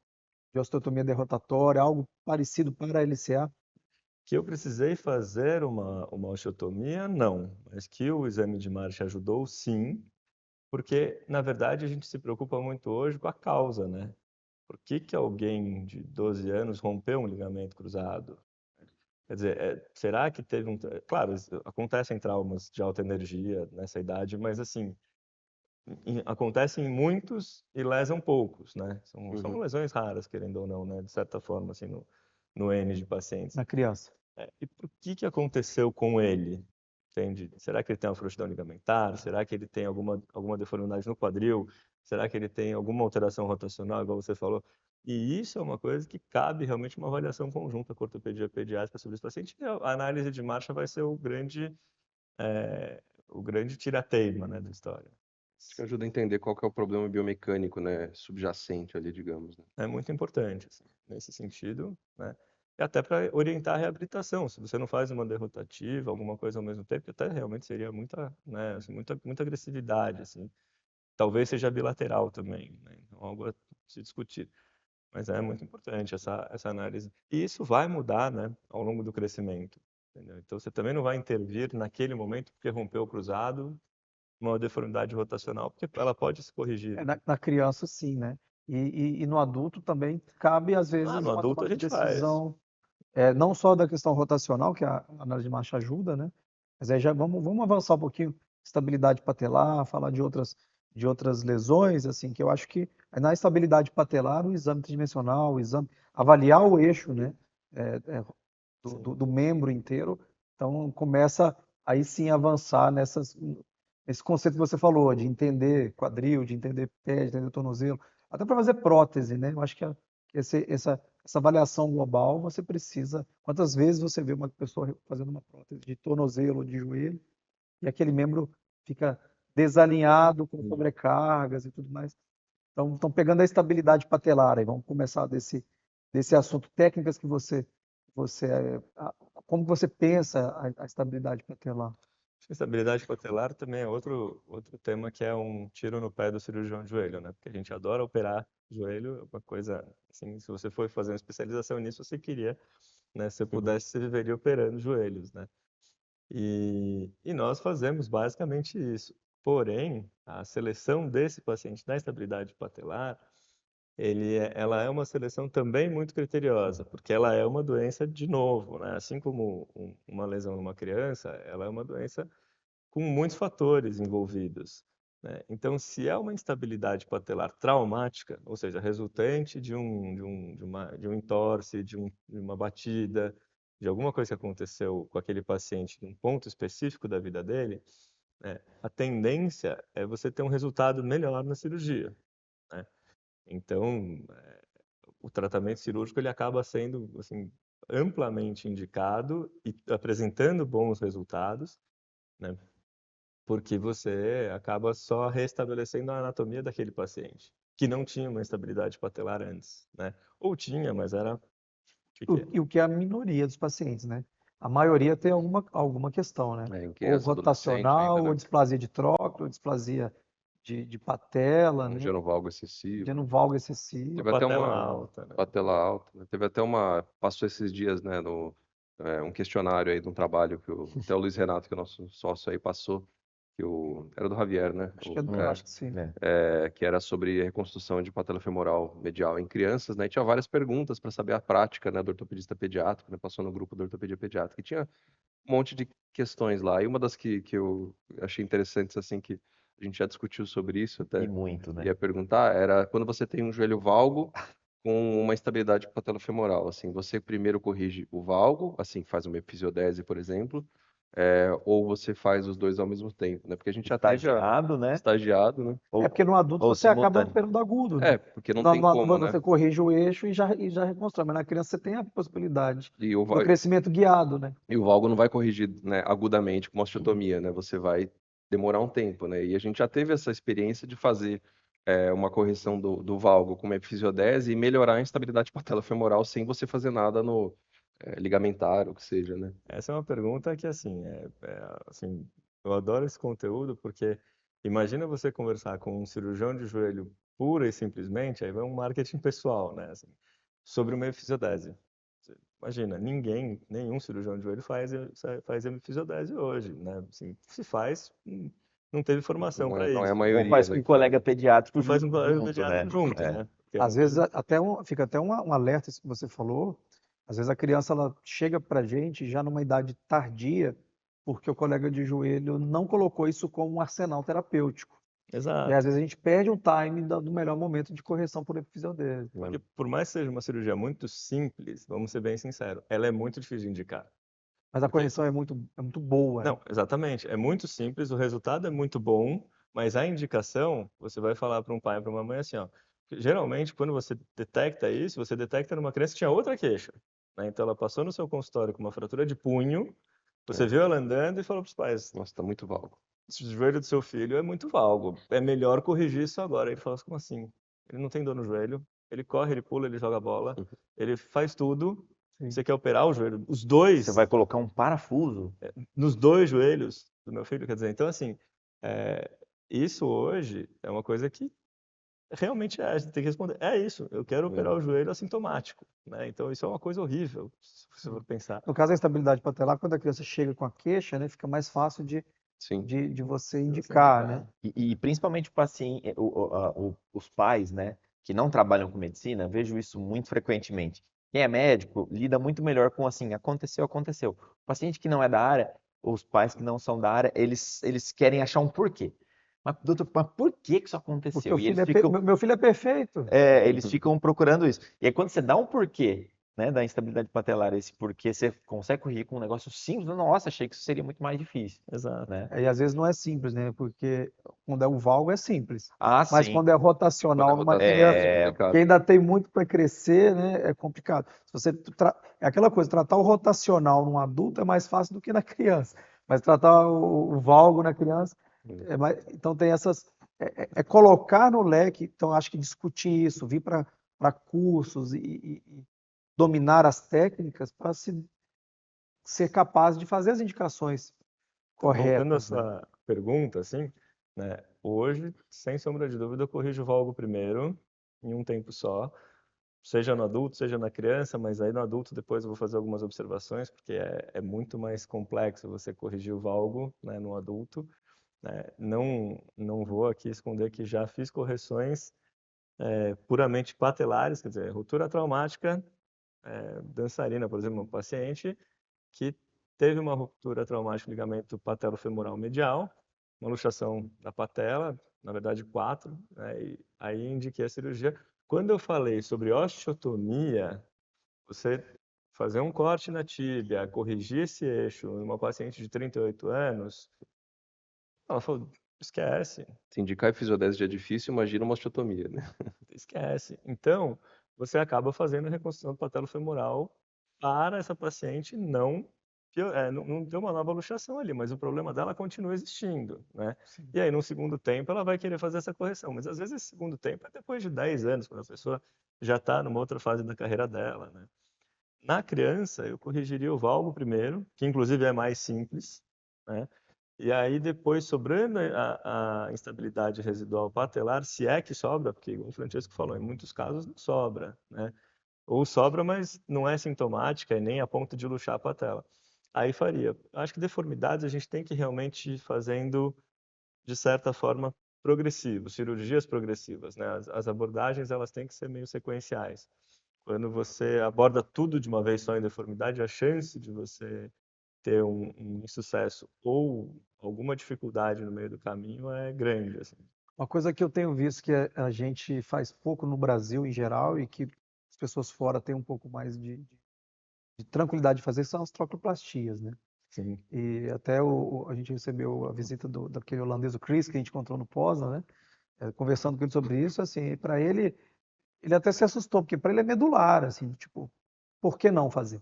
de osteotomia derrotatória, algo parecido para a LCA? Que eu precisei fazer uma osteotomia, não. Mas que o exame de marcha ajudou, sim. Porque, na verdade, a gente se preocupa muito hoje com a causa, né? Por que que alguém de 12 anos rompeu um ligamento cruzado? Quer dizer, será que teve um... Claro, acontecem traumas de alta energia nessa idade, mas assim, acontecem em muitos e lesam poucos, né? São Uhum. lesões raras, querendo ou não, né? De certa forma, assim, no N de pacientes. Na criança. E por que aconteceu com ele? Entende? Será que ele tem uma frouxidão ligamentar? Será que ele tem alguma deformidade no quadril? Será que ele tem alguma alteração rotacional, igual você falou? E isso é uma coisa que cabe realmente uma avaliação conjunta com a ortopedia pediátrica sobre esse paciente. E a análise de marcha vai ser o grande tira-teima, né, da história. Acho que ajuda a entender qual que é o problema biomecânico, né, subjacente ali, digamos, né? É muito importante, assim, nesse sentido, né? E até para orientar a reabilitação. Se você não faz uma derrotativa, alguma coisa ao mesmo tempo, até realmente seria muita, né, assim, muita agressividade, assim. Talvez seja bilateral também, né? Então, algo a se discutir. Mas é muito importante essa análise. E isso vai mudar, né, ao longo do crescimento, entendeu? Então, você também não vai intervir naquele momento porque rompeu o cruzado, uma deformidade rotacional, porque ela pode se corrigir. Na criança, sim, né? E no adulto também cabe, às vezes, No uma adulto a tomada de gente faz. decisão, não só da questão rotacional, que a análise de marcha ajuda, né? Mas aí já vamos avançar um pouquinho, estabilidade patelar, falar de outras lesões, assim, que eu acho que na estabilidade patelar, o exame tridimensional, avaliar o eixo, né? é, é, Sim. do membro inteiro, então começa aí sim a avançar nesse conceito que você falou, de entender quadril, de entender pé, de entender tornozelo, até para fazer prótese, né? Eu acho que essa avaliação global você precisa. Quantas vezes você vê uma pessoa fazendo uma prótese de tornozelo ou de joelho e aquele membro fica desalinhado com sobrecargas e tudo mais? Então, estão pegando a estabilidade patelar aí. Vamos começar desse assunto, técnicas que como você pensa a estabilidade patelar? Estabilidade patelar também é outro tema que é um tiro no pé do cirurgião de joelho, né? Porque a gente adora operar joelho, é uma coisa, assim, se você for fazer uma especialização nisso, você queria, né? Se pudesse, você viveria operando joelhos, né? E nós fazemos basicamente isso. Porém, a seleção desse paciente na estabilidade patelar, ela é uma seleção também muito criteriosa, porque ela é uma doença de novo, né? Assim como uma lesão numa criança, ela é uma doença com muitos fatores envolvidos, né? Então, se é uma instabilidade patelar traumática, ou seja, resultante de um entorse, de uma batida, de alguma coisa que aconteceu com aquele paciente em um ponto específico da vida dele, né, a tendência é você ter um resultado melhor na cirurgia, né? Então, o tratamento cirúrgico ele acaba sendo assim amplamente indicado e apresentando bons resultados, né? Porque você acaba só restabelecendo a anatomia daquele paciente, que não tinha uma estabilidade patelar antes, né? Ou tinha, mas era pequena. E o que é a minoria dos pacientes, né? A maioria tem alguma questão, né? É, em Ou criança, adolescente ainda, rotacional, ou né? displasia de trócleo, ou displasia de patela, Um né? genovalgo excessivo. De valgo Uma excessivo. Teve até patela uma alta, né? patela alta, né? Teve até uma... Passou esses dias, né, um questionário aí de um trabalho que até o Luiz Renato, que é o nosso sócio aí, passou, era do Javier, né? Acho que sim. Que era sobre reconstrução de patela femoral medial em crianças, né? E tinha várias perguntas para saber a prática, né, do ortopedista pediátrico, né? Passou no grupo da ortopedia pediátrica. E tinha um monte de questões lá. E uma das que eu achei interessantes, assim, que a gente já discutiu sobre isso, E até muito, né? ia perguntar, era quando você tem um joelho valgo com uma instabilidade patelofemoral, assim, você primeiro corrige o valgo, assim, faz uma efisiodese, por exemplo, ou você faz os dois ao mesmo tempo, né? Porque a gente já teve Estagiado, né? estagiado, né? Porque no adulto Ou você acaba simultâneo. operando agudo, né? Porque não tem como, né? Você corrige o eixo e já reconstrói, mas na criança você tem a possibilidade E o, do crescimento guiado, né? E o valgo não vai corrigir, né, agudamente com uma osteotomia, né? Você vai demorar um tempo, né? E a gente já teve essa experiência de fazer uma correção do valgo com uma efisiodese e melhorar a instabilidade patelofemoral sem você fazer nada no ligamentar, ou que seja, né? Essa é uma pergunta que, assim, eu adoro esse conteúdo porque Imagina você conversar com um cirurgião de joelho pura e simplesmente, aí vai um marketing pessoal, né? Assim, sobre uma efisiodese. Imagina, nenhum cirurgião de joelho faz hemofisiodese hoje, né? Assim, se faz, não teve formação para Não é a isso. Ou maioria, faz com né, um que faz. colega pediátrico Não faz um colega junto, pediatra né? junto, É. né? Porque é Às uma vezes coisa... fica até um alerta isso que você falou. Às vezes a criança ela chega para a gente já numa idade tardia, porque o colega de joelho não colocou isso como um arsenal terapêutico. E às Exato. vezes a gente perde um time do melhor momento de correção por episodese. Porque por mais que seja uma cirurgia muito simples, vamos ser bem sinceros, ela é muito difícil de indicar. Mas a Porque correção é muito boa, né? não, exatamente. É muito simples, o resultado é muito bom, mas a indicação, você vai falar para um pai, para uma mãe assim, ó. Geralmente, quando você detecta isso, você detecta numa criança que tinha outra queixa, né? Então, ela passou no seu consultório com uma fratura de punho, você É. viu ela andando e falou para os pais, Nossa, tá muito valgo. o joelho do seu filho é muito valgo, é melhor corrigir isso agora. Ele falou assim, como assim? Ele não tem dor no joelho, ele corre, ele pula, ele joga bola, ele faz tudo. Sim. Você quer operar o joelho? Os Você dois vai colocar um parafuso. nos dois joelhos do meu filho, quer dizer, então assim, é, isso hoje é uma coisa que realmente a gente tem que responder, é isso, eu quero operar o joelho assintomático, né? Então isso é uma coisa horrível, se você for pensar. No caso da instabilidade patelar, quando a criança chega com a queixa, né, fica mais fácil de, Sim. de, de você você indicar, indicar. né? E principalmente o paciente, os pais, né, que não trabalham com medicina, vejo isso muito frequentemente. Quem é médico lida muito melhor com assim, aconteceu, aconteceu. O paciente que não é da área, os pais que não são da área, eles querem achar um porquê. Mas, doutor, mas por que que isso Porque o aconteceu? E filho meu filho é perfeito. eles ficam procurando isso. E aí, quando você dá um porquê, né, da instabilidade patelar, esse porquê, você consegue corrigir com um negócio simples. Nossa, achei que isso seria muito mais difícil, Exato. né? E às vezes não é simples, né? Porque quando é um valgo é simples. Ah, Mas sim. quando é rotacional Quando é numa rotacional é criança mais É, que complicado. ainda tem muito para crescer, né? É complicado. Se você é aquela coisa, tratar o rotacional num adulto é mais fácil do que na criança. Mas tratar o valgo na criança é mais. Então tem essas. É colocar no leque. Então acho que discutir isso, vir para cursos e dominar as técnicas para ser capaz de fazer as indicações Então, voltando à corretas, né? sua pergunta, assim, né, hoje, sem sombra de dúvida, eu corrijo o valgo primeiro, em um tempo só, seja no adulto, seja na criança, mas aí no adulto depois eu vou fazer algumas observações, porque é muito mais complexo você corrigir o valgo, né, no adulto, né? Não vou aqui esconder que já fiz correções puramente patelares, quer dizer, ruptura traumática, dançarina, por exemplo, um paciente que teve uma ruptura traumática do ligamento patelofemoral medial, uma luxação da patela, na verdade 4, né, e aí indiquei a cirurgia. Quando eu falei sobre osteotomia, você fazer um corte na tíbia, corrigir esse eixo em uma paciente de 38 anos, ela falou, esquece, Se indicar fisiodese já é difícil, imagina uma osteotomia, né? esquece. Então, você acaba fazendo a reconstrução do patelofemoral para essa paciente não ter uma nova luxação ali, mas o problema dela continua existindo, né? E aí, no segundo tempo, ela vai querer fazer essa correção, mas às vezes esse segundo tempo é depois de 10 anos, quando a pessoa já está numa outra fase da carreira dela, né? Na criança, eu corrigiria o valgo primeiro, que inclusive é mais simples, né? E aí depois, sobrando a instabilidade residual patelar, se é que sobra, porque igual o Francesco falou, em muitos casos não sobra, né? Ou sobra, mas não é sintomática e nem a ponto de luxar a patela. Aí faria. Acho que deformidades a gente tem que realmente ir fazendo, de certa forma, progressivo, cirurgias progressivas, né? As abordagens, elas têm que ser meio sequenciais. Quando você aborda tudo de uma vez só em deformidade, a chance de você ter um insucesso ou alguma dificuldade no meio do caminho é grande, assim. Uma coisa que eu tenho visto que a gente faz pouco no Brasil em geral e que as pessoas fora têm um pouco mais de tranquilidade de fazer são as trocloplastias, né? Sim. E até a gente recebeu a visita daquele holandês, o Chris, que a gente encontrou no Posa, né? Conversando com ele sobre isso, assim, para ele até se assustou, porque para ele é medular, assim, tipo, por que não fazer?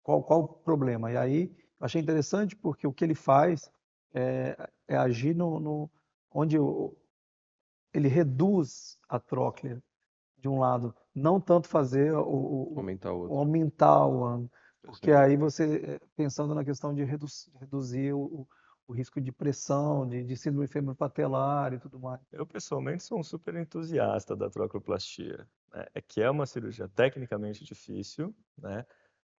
Qual o problema? E aí, eu achei interessante porque o que ele faz é agir onde ele reduz a tróclea de um lado, não tanto fazer Aumentar o o outro. aumentar o ângulo, porque Interessante. aí você, pensando na questão de reduzir o risco de pressão, de síndrome femoropatelar e tudo mais. Eu, pessoalmente, sou um super entusiasta da trocoplastia, né? É que é uma cirurgia tecnicamente difícil, né?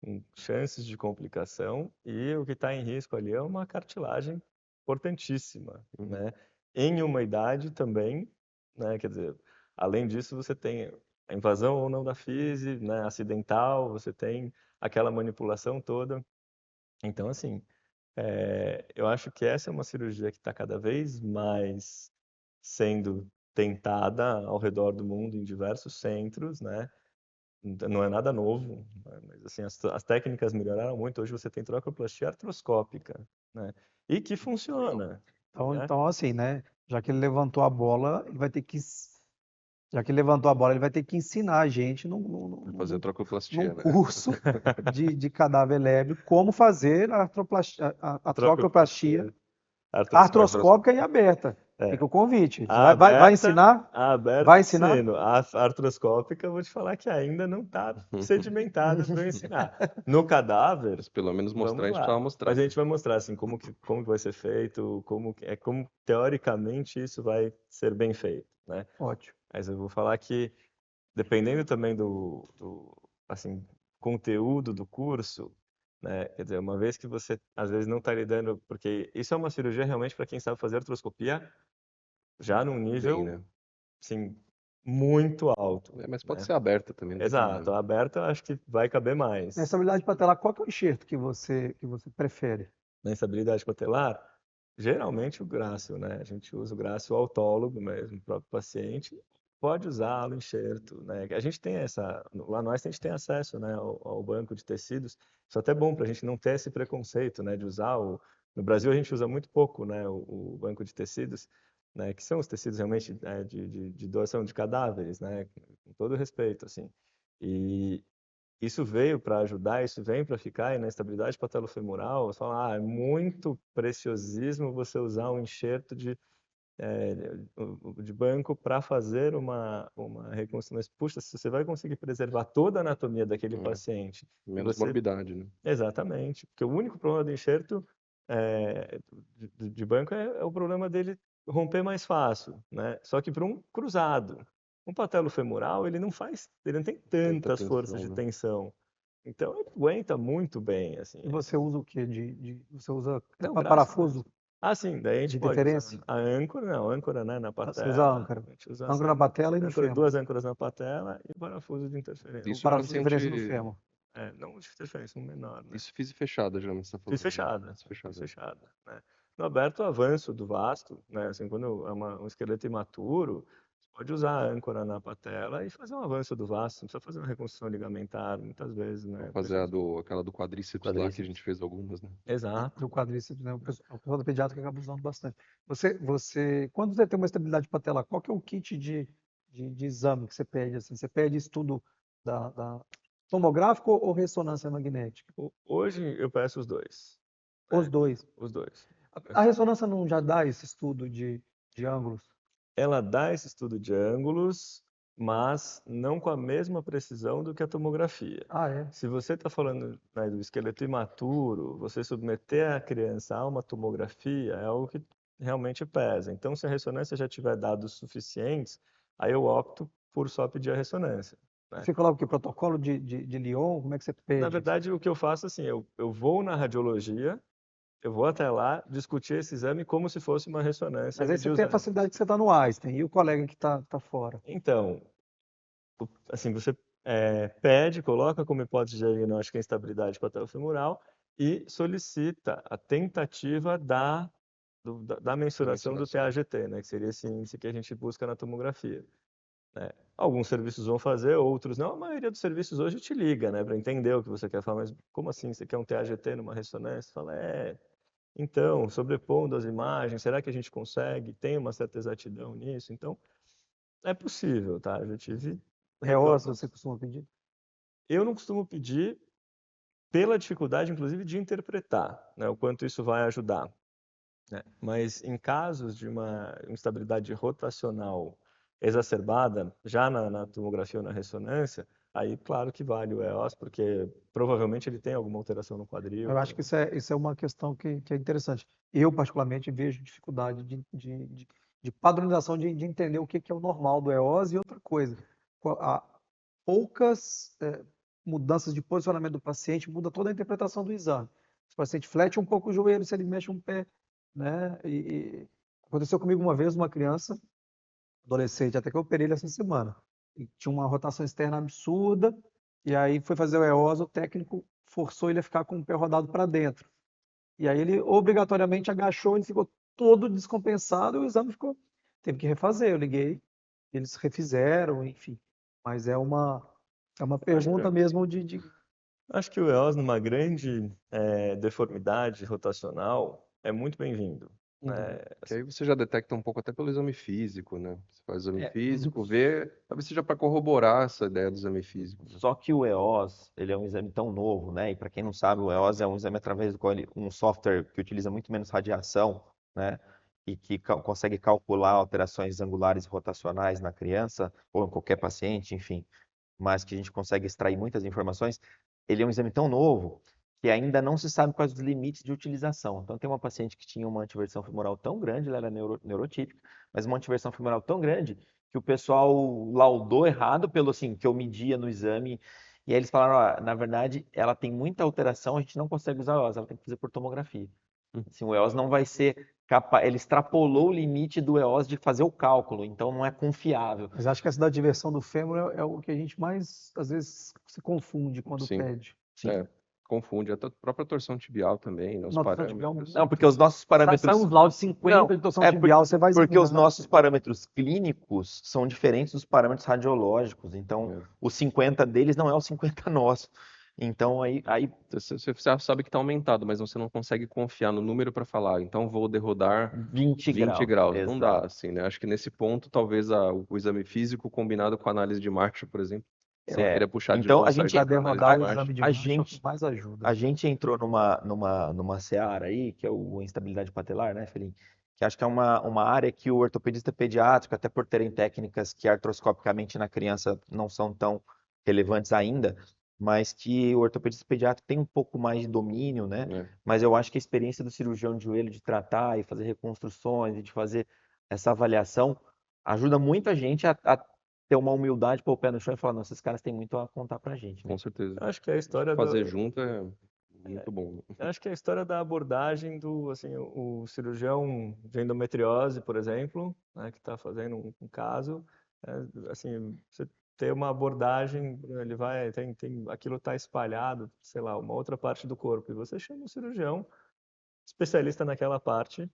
Com chances de complicação, e o que está em risco ali é uma cartilagem importantíssima, né? Em uma idade também, né? Quer dizer, além disso, você tem a invasão ou não da fise, né? Acidental, você tem aquela manipulação toda. Então, assim, eu acho que essa é uma cirurgia que está cada vez mais sendo tentada ao redor do mundo em diversos centros, né? Não é nada novo, né? Mas assim, as técnicas melhoraram muito. Hoje você tem trocoplastia artroscópica, né? E que funciona, Então, né? então assim, né? Já que ele levantou a bola, ele vai ter que, já que ele levantou a bola, ele vai ter que ensinar a gente Vai fazer a num trocoplastia, né? curso de cadáver lévio como fazer a trocoplastia Trocoplastia artroscópica e aberta. é. Fica o convite. Você A vai aberta, ensinar? a aberta Vai eu ensinar? ensino. A artroscópica, eu vou te falar que ainda não está sedimentada para eu ensinar. No cadáver, Mas pelo menos mostrar, vamos a gente precisava lá. mostrar. Mas a gente vai mostrar assim como que vai ser feito, como teoricamente isso vai ser bem feito, né? Ótimo. Mas eu vou falar que dependendo também do assim conteúdo do curso, né? Quer dizer, uma vez que você às vezes não está lidando, porque isso é uma cirurgia realmente para quem sabe fazer artroscopia já num Bem, nível né? assim muito alto, Mas pode né? ser aberta também, não tem Exato, problema. a aberta eu acho que vai caber mais. Na estabilidade patelar, qual que é o enxerto que você prefere? Na instabilidade patelar, geralmente o grácil, né? A gente usa o grácil autólogo mesmo, o próprio paciente pode usar o enxerto, né? A gente tem lá nós a gente tem acesso, né, ao banco de tecidos. Isso é até bom para a gente não ter esse preconceito, né, de usar no Brasil a gente usa muito pouco, né, o banco de tecidos, né, que são os tecidos realmente de doação de cadáveres, né, com todo respeito, assim. E isso veio para ajudar, isso vem para ficar, e na estabilidade patelofemoral, você fala, é muito preciosismo você usar um enxerto de banco para fazer uma reconstrução. Mas, puxa, se você vai conseguir preservar toda a anatomia daquele É, paciente, e menos você... morbidade, né? Exatamente, porque o único problema do enxerto de banco é o problema dele romper mais fácil, né? Só que para um cruzado. Um patelofemoral, ele não tem Tanta tantas forças tensão, de né? tensão. Então, ele aguenta muito bem, assim. E você usa o quê? Você usa Não, graças a parafuso Deus. Ah, sim, daí a gente de pode usar interferência? a âncora, não, âncora, né, na Você usa a patela. âncora. A gente usa Âncora na patela e no âncora, fêmur. duas âncoras na patela e parafuso de interferência. O Isso parafuso de paciente. interferência no fêmur. Não de interferência, um menor, né? Isso fiz fechada, geralmente você tá Fiz falando, né? fechada, Fiz fiz fechada. fechada, né? No aberto, o avanço do vasto, né? Assim, quando é um esqueleto imaturo, você pode usar a âncora na patela e fazer um avanço do vasto, não precisa fazer uma reconstrução ligamentar, muitas vezes, Vou né? fazer aquela do quadríceps lá que a gente fez algumas, né? Exato. Do quadríceps, né? O pessoal da pediátrica acaba usando bastante. Quando você tem uma estabilidade patelar, qual que é o kit de exame que você pede? Assim? Você pede estudo da tomográfico ou ressonância magnética? Hoje eu peço os dois, Os né? dois. Os dois. A ressonância não já dá esse estudo de ângulos? Ela dá esse estudo de ângulos, mas não com a mesma precisão do que a tomografia. Ah, é? Se você está falando, né, do esqueleto imaturo, você submeter a criança a uma tomografia é algo que realmente pesa. Então, se a ressonância já tiver dados suficientes, aí eu opto por só pedir a ressonância, né? Você coloca o quê? Protocolo de Lyon? Como é que você Na pede? verdade, o que eu faço assim, eu vou na radiologia, eu vou até lá discutir esse exame como se fosse uma ressonância e Mas aí você medir os tem a ângulos. facilidade que você está no Einstein e o colega que está fora. Então, assim, você pede, coloca como hipótese diagnóstica a instabilidade patelofemoral e solicita a tentativa da mensuração do TAGT, né, que seria esse índice que a gente busca na tomografia, né? Alguns serviços vão fazer, outros não. A maioria dos serviços hoje te liga, né, para entender o que você quer falar. Mas como assim? Você quer um TAGT numa ressonância? Fala, então, sobrepondo as imagens, será que a gente consegue? Tem uma certa exatidão nisso? Então, é possível, tá? Eu já tive É ósseo, retornos. você costuma pedir? Eu não costumo pedir pela dificuldade, inclusive, de interpretar, né, o quanto isso vai ajudar, né? Mas em casos de uma instabilidade rotacional exacerbada, já na tomografia ou na ressonância, aí claro que vale o EOS, porque provavelmente ele tem alguma alteração no quadril. Eu acho que isso é uma questão que é interessante. Eu, particularmente, vejo dificuldade de padronização, de entender o que é o normal do EOS e outra coisa. Há poucas mudanças de posicionamento do paciente, muda toda a interpretação do exame. Se o paciente flete um pouco o joelho, se ele mexe um pé, né? Aconteceu comigo uma vez, uma criança, adolescente, até que eu operei ele essa semana. E tinha uma rotação externa absurda, e aí foi fazer o EOS, o técnico forçou ele a ficar com o pé rodado para dentro. E aí ele obrigatoriamente agachou, ele ficou todo descompensado e o exame teve que refazer. Eu liguei, eles refizeram, enfim. Mas é uma pergunta mesmo Acho que o EOS, numa grande deformidade rotacional, é muito bem-vindo. né? Que aí você já detecta um pouco até pelo exame físico, né? Você faz o exame É, físico, vê, talvez seja para corroborar essa ideia do exame físico. Né? Só que o EOS, ele é um exame tão novo, né? E para quem não sabe, o EOS é um exame através do qual um software que utiliza muito menos radiação, né? E que consegue calcular alterações angulares e rotacionais na criança ou em qualquer paciente, enfim, mas que a gente consegue extrair muitas informações. Ele é um exame tão novo que ainda não se sabe quais os limites de utilização. Então, tem uma paciente que tinha uma antiversão femoral tão grande, ela era neurotípica, mas uma antiversão femoral tão grande que o pessoal laudou errado pelo assim, que eu media no exame. E aí eles falaram, ó, na verdade, ela tem muita alteração, a gente não consegue usar o EOS, ela tem que fazer por tomografia. Assim, o EOS não vai ser capaz, ele extrapolou o limite do EOS de fazer o cálculo, então não é confiável. Mas acho que essa da diversão do fêmur é o que a gente mais, às vezes, se confunde quando Sim. pede. Sim. Confunde. A própria torção tibial também, né? Os Não, torção tibial parâmetros. Não, porque os nossos Sai parâmetros. uns laudos de 50 Não, de torção é tibial, você vai porque os examinar. nossos parâmetros clínicos são diferentes dos parâmetros radiológicos. Então, o 50 deles não é o 50 nosso. Então, aí Você já sabe que está aumentado, mas você não consegue confiar no número para falar. Então, vou derrodar 20 20 graus. graus. Não dá, Exato. assim, né? Acho que nesse ponto, talvez o exame físico combinado com a análise de Marshall, por exemplo, sem É, querer puxar de então, novo a a gente, sardinha Para para análise derrodar de o Marshall. exame de a marcha, é o gente, que mais ajuda. a gente entrou numa seara aí, que é a instabilidade patelar, né, Felipe? Que acho que é uma área que o ortopedista pediátrico, até por terem técnicas que artroscopicamente na criança não são tão relevantes ainda, mas que o ortopedista pediátrico tem um pouco mais de domínio, né? Né? Mas eu acho que a experiência do cirurgião de joelho de tratar e fazer reconstruções e de fazer essa avaliação ajuda muito a gente a ter uma humildade, pôr o pé no chão e falar, não, esses caras têm muito a contar pra gente, né? Com certeza. Eu acho que a história Fazer junto é muito bom. eu acho que a história da abordagem do, assim, o cirurgião de endometriose, por exemplo, né, que está fazendo um caso, assim, você ter uma abordagem, ele aquilo está espalhado, sei lá, uma outra parte do corpo, e você chama um cirurgião especialista naquela parte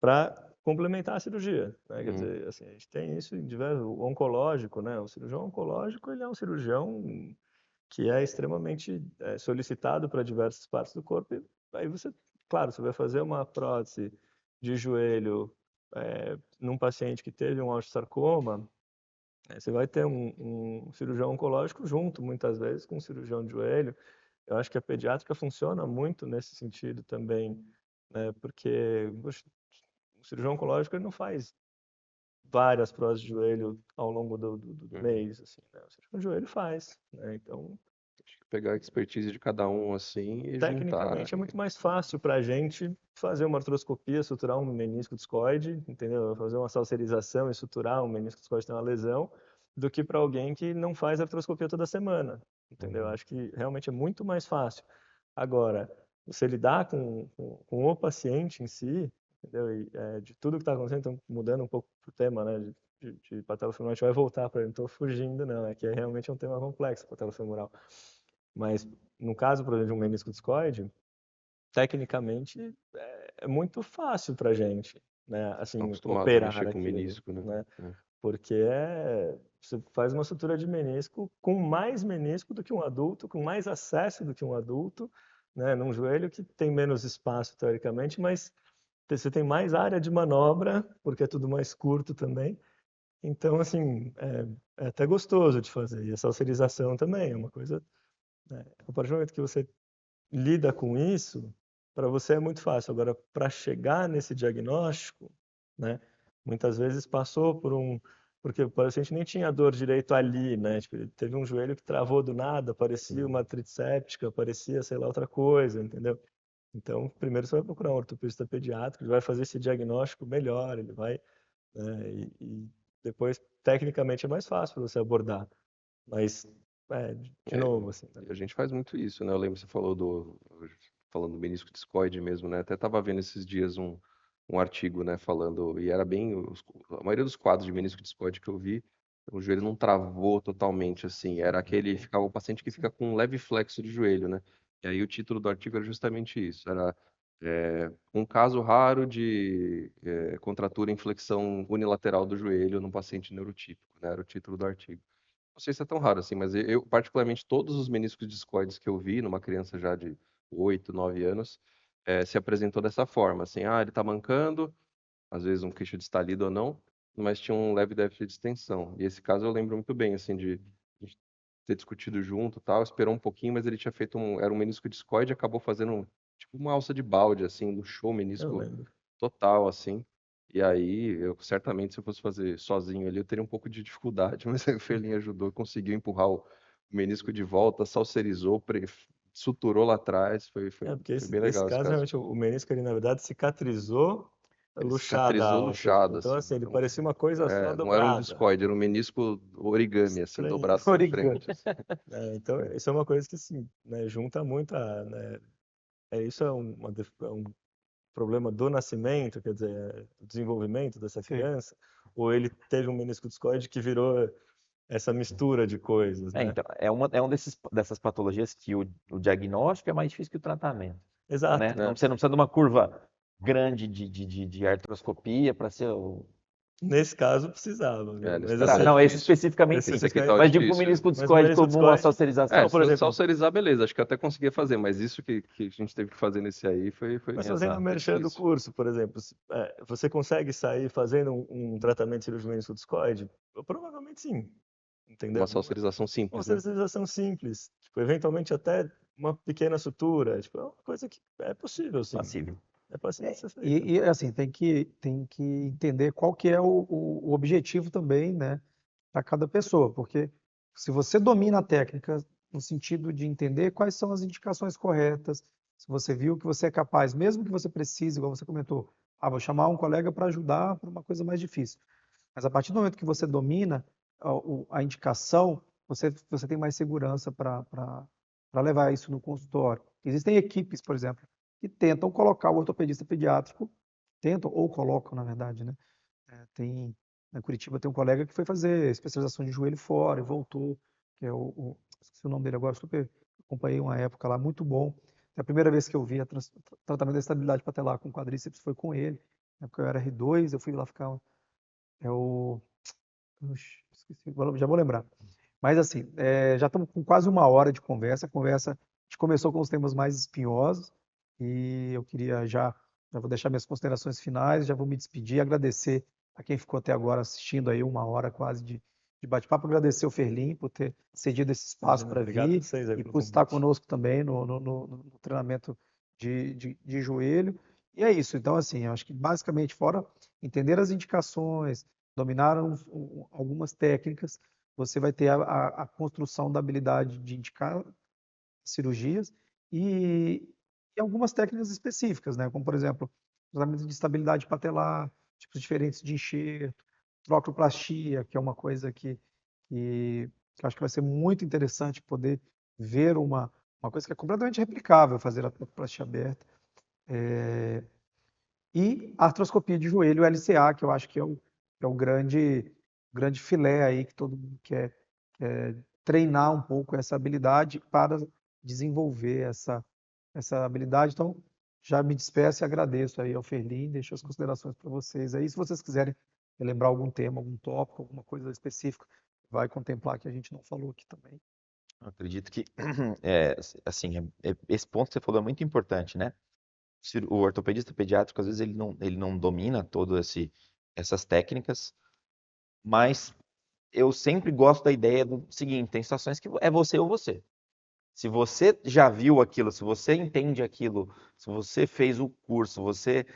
para complementar a cirurgia, né? Quer dizer, assim, a gente tem isso em diversos, o oncológico, né? O cirurgião oncológico, ele é um cirurgião que é extremamente solicitado para diversas partes do corpo. E aí você, claro, você vai fazer uma prótese de joelho num paciente que teve um osteosarcoma, você vai ter um cirurgião oncológico junto, muitas vezes, com um cirurgião de joelho. Eu acho que a pediátrica funciona muito nesse sentido também, né? Porque poxa, o cirurgião oncológico ele não faz várias próteses de joelho ao longo do mês, assim, né? O cirurgião de joelho faz, né? Então, Pegar a expertise de cada um assim e juntar. tecnicamente é muito mais fácil para a gente fazer uma artroscopia, suturar um menisco discoide, entendeu? Fazer uma salserização e suturar um menisco discoide que tem uma lesão, do que para alguém que não faz artroscopia toda semana, entendeu? Acho que realmente é muito mais fácil. Agora, você lidar com o paciente em si, entendeu? E, de tudo que está acontecendo, então, mudando um pouco o tema, né? De patelofemoral, a gente vai voltar para ele, não estou fugindo, não, é que realmente é um tema complexo, patelofemoral. Mas no caso, por exemplo, de um menisco discoide, tecnicamente é muito fácil para a gente, né? Assim, Acostumado a operar mexer com aquilo, menisco, né? Porque você faz uma sutura de menisco com mais menisco do que um adulto, com mais acesso do que um adulto, né? Num joelho que tem menos espaço, teoricamente, mas você tem mais área de manobra, porque é tudo mais curto também. Então, assim, é até gostoso de fazer. E a salserização também é uma coisa, né? A partir do momento que você lida com isso, para você é muito fácil. Agora, para chegar nesse diagnóstico, né, muitas vezes passou por porque o paciente nem tinha dor direito ali, né? Tipo, ele teve um joelho que travou do nada, parecia uma artrite séptica, parecia, sei lá, outra coisa, entendeu? Então, primeiro você vai procurar um ortopedista pediátrico, ele vai fazer esse diagnóstico melhor, ele vai, né, e depois, tecnicamente, é mais fácil para você abordar. Mas, de novo, assim, né? A gente faz muito isso, né? Eu lembro que você falando do menisco discoide mesmo, né? Até estava vendo esses dias um artigo, né, falando, e era bem, a maioria dos quadros de menisco discoide que eu vi, o joelho não travou totalmente, assim, era o paciente que fica com um leve flexo de joelho, né? E aí o título do artigo era justamente isso, era um caso raro de contratura em flexão unilateral do joelho num paciente neurotípico, né? Era o título do artigo. Não sei se é tão raro assim, mas eu particularmente, todos os meniscos discoides que eu vi numa criança já de 8, 9 anos, se apresentou dessa forma, assim, ele tá mancando, às vezes um queixo destalido ou não, mas tinha um leve déficit de extensão. E esse caso eu lembro muito bem, assim, de a gente ter discutido junto, tal, esperou um pouquinho, mas ele tinha feito era um menisco discoide, acabou fazendo tipo uma alça de balde, assim, luxou o Eu menisco lembro. total, assim. E aí, eu certamente, se eu fosse fazer sozinho ali, eu teria um pouco de dificuldade, mas aí o Ferlin ajudou, conseguiu empurrar o menisco de volta, salserizou, suturou lá atrás, Porque foi bem esse legal esse caso, caso. realmente, o menisco, ele, na verdade, cicatrizou Ele luxada a cicatrizou alça. luxado, Então, assim. assim, ele Então, parecia uma coisa só não era um dobrada. discoide, era um menisco origami, assim, dobrado Estranhíssimo. para Origami. frente. Então, isso é uma coisa que, assim, né, junta muito né, isso é é um problema do nascimento, quer dizer, do desenvolvimento dessa Sim. criança, ou ele teve um menisco discoide que virou essa mistura de coisas, né? Então, é um dessas patologias que o diagnóstico é mais difícil que o tratamento, né? Exato. Né? Você não precisa de uma curva grande de artroscopia para ser o... Nesse caso, precisava, viu? Nesse Mas, caso assim, é Não, esse difícil. especificamente Esse sim. aqui tá Mas digo, o difícil. menisco mas o discoide menisco comum, a discoide, salsarização. não, por Se exemplo, salserizar, beleza, acho que eu até conseguia fazer, mas isso que a gente teve que fazer nesse aí mas fazendo a Exato. merchan do difícil. curso, por exemplo, você consegue sair fazendo um tratamento de cirurgia menisco discoide? Provavelmente sim, entendeu? Uma salsarização Uma simples, né? sterilização simples, tipo, eventualmente até uma pequena sutura, tipo, é uma coisa que é possível, sim. Passível. É possível de ser feita. E assim, tem que entender qual que é o objetivo também, né, para cada pessoa, porque se você domina a técnica no sentido de entender quais são as indicações corretas, se você viu que você é capaz, mesmo que você precise, igual você comentou, vou chamar um colega para ajudar para uma coisa mais difícil. Mas a partir do momento que você domina a indicação, você tem mais segurança para levar isso no consultório. Existem equipes, por exemplo, que tentam colocar o ortopedista pediátrico, tentam ou colocam, na verdade, né? Na Curitiba tem um colega que foi fazer especialização de joelho fora e voltou, que é esqueci o nome dele agora, super acompanhei uma época lá, muito bom. A primeira vez que eu vi tratamento da estabilidade patelar com quadríceps foi com ele, na época eu era R2, eu fui lá ficar, é o esqueci, já vou lembrar. Mas assim, já estamos com quase uma hora de conversa. A gente começou com os temas mais espinhosos e eu queria já vou deixar minhas considerações finais, já vou me despedir, agradecer a quem ficou até agora assistindo aí uma hora quase de bate-papo, agradecer o Ferlin por ter cedido esse espaço para Obrigado a vir vocês aí e pelo por estar convite. conosco também no treinamento de joelho. E é isso. Então, assim, eu acho que basicamente, fora entender as indicações, dominar algumas técnicas, você vai ter a construção da habilidade de indicar cirurgias e, e algumas técnicas específicas, né? Como, por exemplo, tratamento de estabilidade patelar, tipos diferentes de enxerto, trocloplastia, que é uma coisa que eu acho que vai ser muito interessante poder ver uma coisa que é completamente replicável, fazer a trocloplastia aberta. E a artroscopia de joelho, LCA, que eu acho que é o grande filé aí que todo mundo quer treinar um pouco essa habilidade para desenvolver essa habilidade. Então, já me despeço e agradeço aí ao Ferlin, deixo as considerações para vocês aí. Se vocês quiserem relembrar algum tema, algum tópico, alguma coisa específica, vai contemplar que a gente não falou aqui também. Eu acredito que, assim, esse ponto que você falou é muito importante, né? O ortopedista pediátrico, às vezes, ele não domina todas essas técnicas, mas eu sempre gosto da ideia do seguinte, tem situações que é você ou você. Se você já viu aquilo, se você entende aquilo, se você fez o curso, você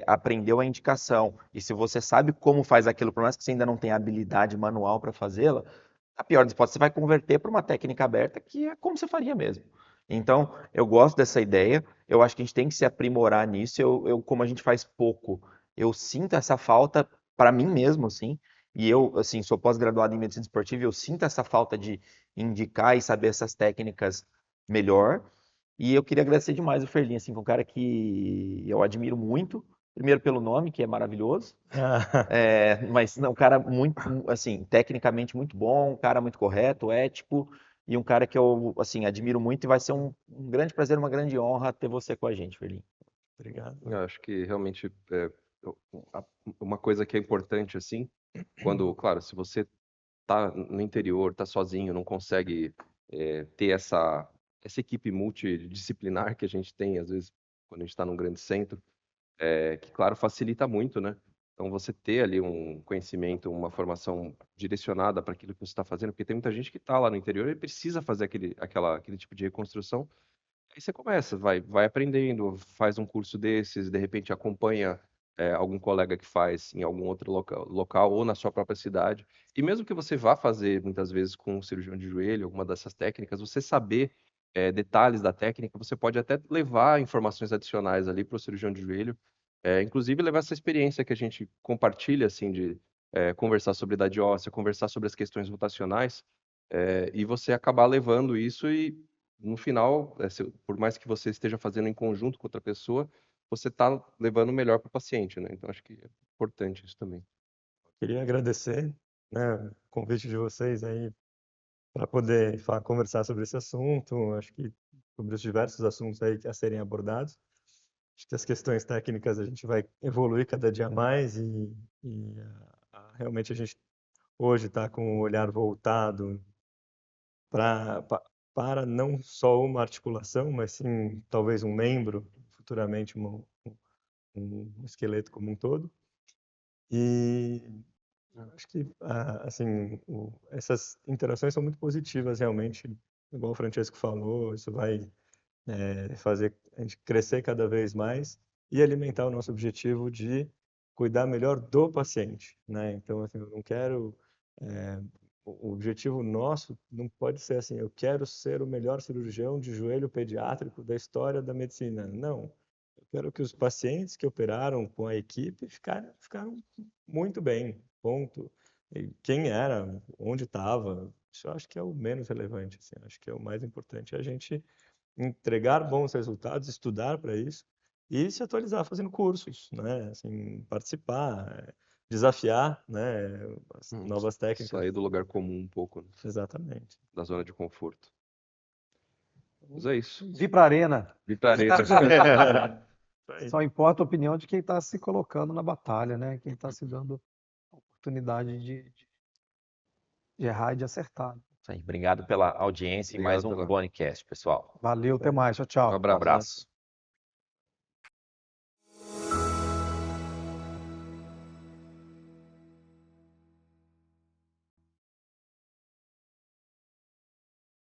aprendeu a indicação. E se você sabe como faz aquilo, por mais que você ainda não tenha habilidade manual para fazê-la, a pior das hipóteses, você vai converter para uma técnica aberta que é como você faria mesmo. Então, eu gosto dessa ideia. Eu acho que a gente tem que se aprimorar nisso. Como a gente faz pouco, eu sinto essa falta para mim mesmo, assim. E eu, assim, sou pós-graduado em medicina esportiva, eu sinto essa falta de indicar e saber essas técnicas melhor. E eu queria agradecer demais o Ferlin, assim, que é um cara que eu admiro muito. Primeiro pelo nome, que é maravilhoso. Mas não, um cara muito, assim, tecnicamente muito bom, um cara muito correto, ético, e um cara que eu, assim, admiro muito e vai ser um grande prazer, uma grande honra ter você com a gente, Ferlin. Obrigado. Eu acho que realmente a- uma coisa que é importante, assim, quando, claro, se você tá no interior, tá sozinho, não consegue ter essa equipe multidisciplinar que a gente tem, às vezes, quando a gente está num grande centro, que, claro, facilita muito, né? Então, você ter ali um conhecimento, uma formação direcionada para aquilo que você está fazendo, porque tem muita gente que está lá no interior e precisa fazer aquele tipo de reconstrução. Aí você começa, vai aprendendo, faz um curso desses, de repente acompanha algum colega que faz em algum outro local ou na sua própria cidade. E mesmo que você vá fazer, muitas vezes, com um cirurgião de joelho, alguma dessas técnicas, você saber detalhes da técnica, você pode até levar informações adicionais ali para o cirurgião de joelho. Inclusive levar essa experiência que a gente compartilha, assim, de conversar sobre idade óssea, conversar sobre as questões rotacionais, e você acabar levando isso e no final, por mais que você esteja fazendo em conjunto com outra pessoa, você está levando o melhor para o paciente, né? Então, acho que é importante isso também. Queria agradecer, né, o convite de vocês aí para poder conversar sobre esse assunto. Acho que sobre os diversos assuntos aí a serem abordados. Acho que as questões técnicas a gente vai evoluir cada dia mais e realmente a gente hoje está com o olhar voltado para para não só uma articulação, mas sim talvez um membro, futuramente um esqueleto como um todo. E acho que assim essas interações são muito positivas realmente, igual o Francesco falou, isso vai fazer a gente crescer cada vez mais e alimentar o nosso objetivo de cuidar melhor do paciente, né? Então, assim, eu não quero o objetivo nosso não pode ser assim, eu quero ser o melhor cirurgião de joelho pediátrico da história da medicina. Não. Eu quero que os pacientes que operaram com a equipe ficaram muito bem, ponto. E quem era, onde estava, isso eu acho que é o menos relevante. Assim, acho que é o mais importante é a gente entregar bons resultados, estudar para isso e se atualizar fazendo cursos, né? Assim, participar, desafiar, né? As novas técnicas. Sair do lugar comum um pouco, né? Exatamente. Da zona de conforto. Mas é isso. Vi para a arena. Vitareta. Só importa a opinião de quem está se colocando na batalha, né? Quem está se dando a oportunidade de errar e de acertar. Isso aí, obrigado pela audiência e mais Obrigado um pela- Bonecast, pessoal. Valeu, até mais. Tchau, Um tchau. Um abraço. abraço.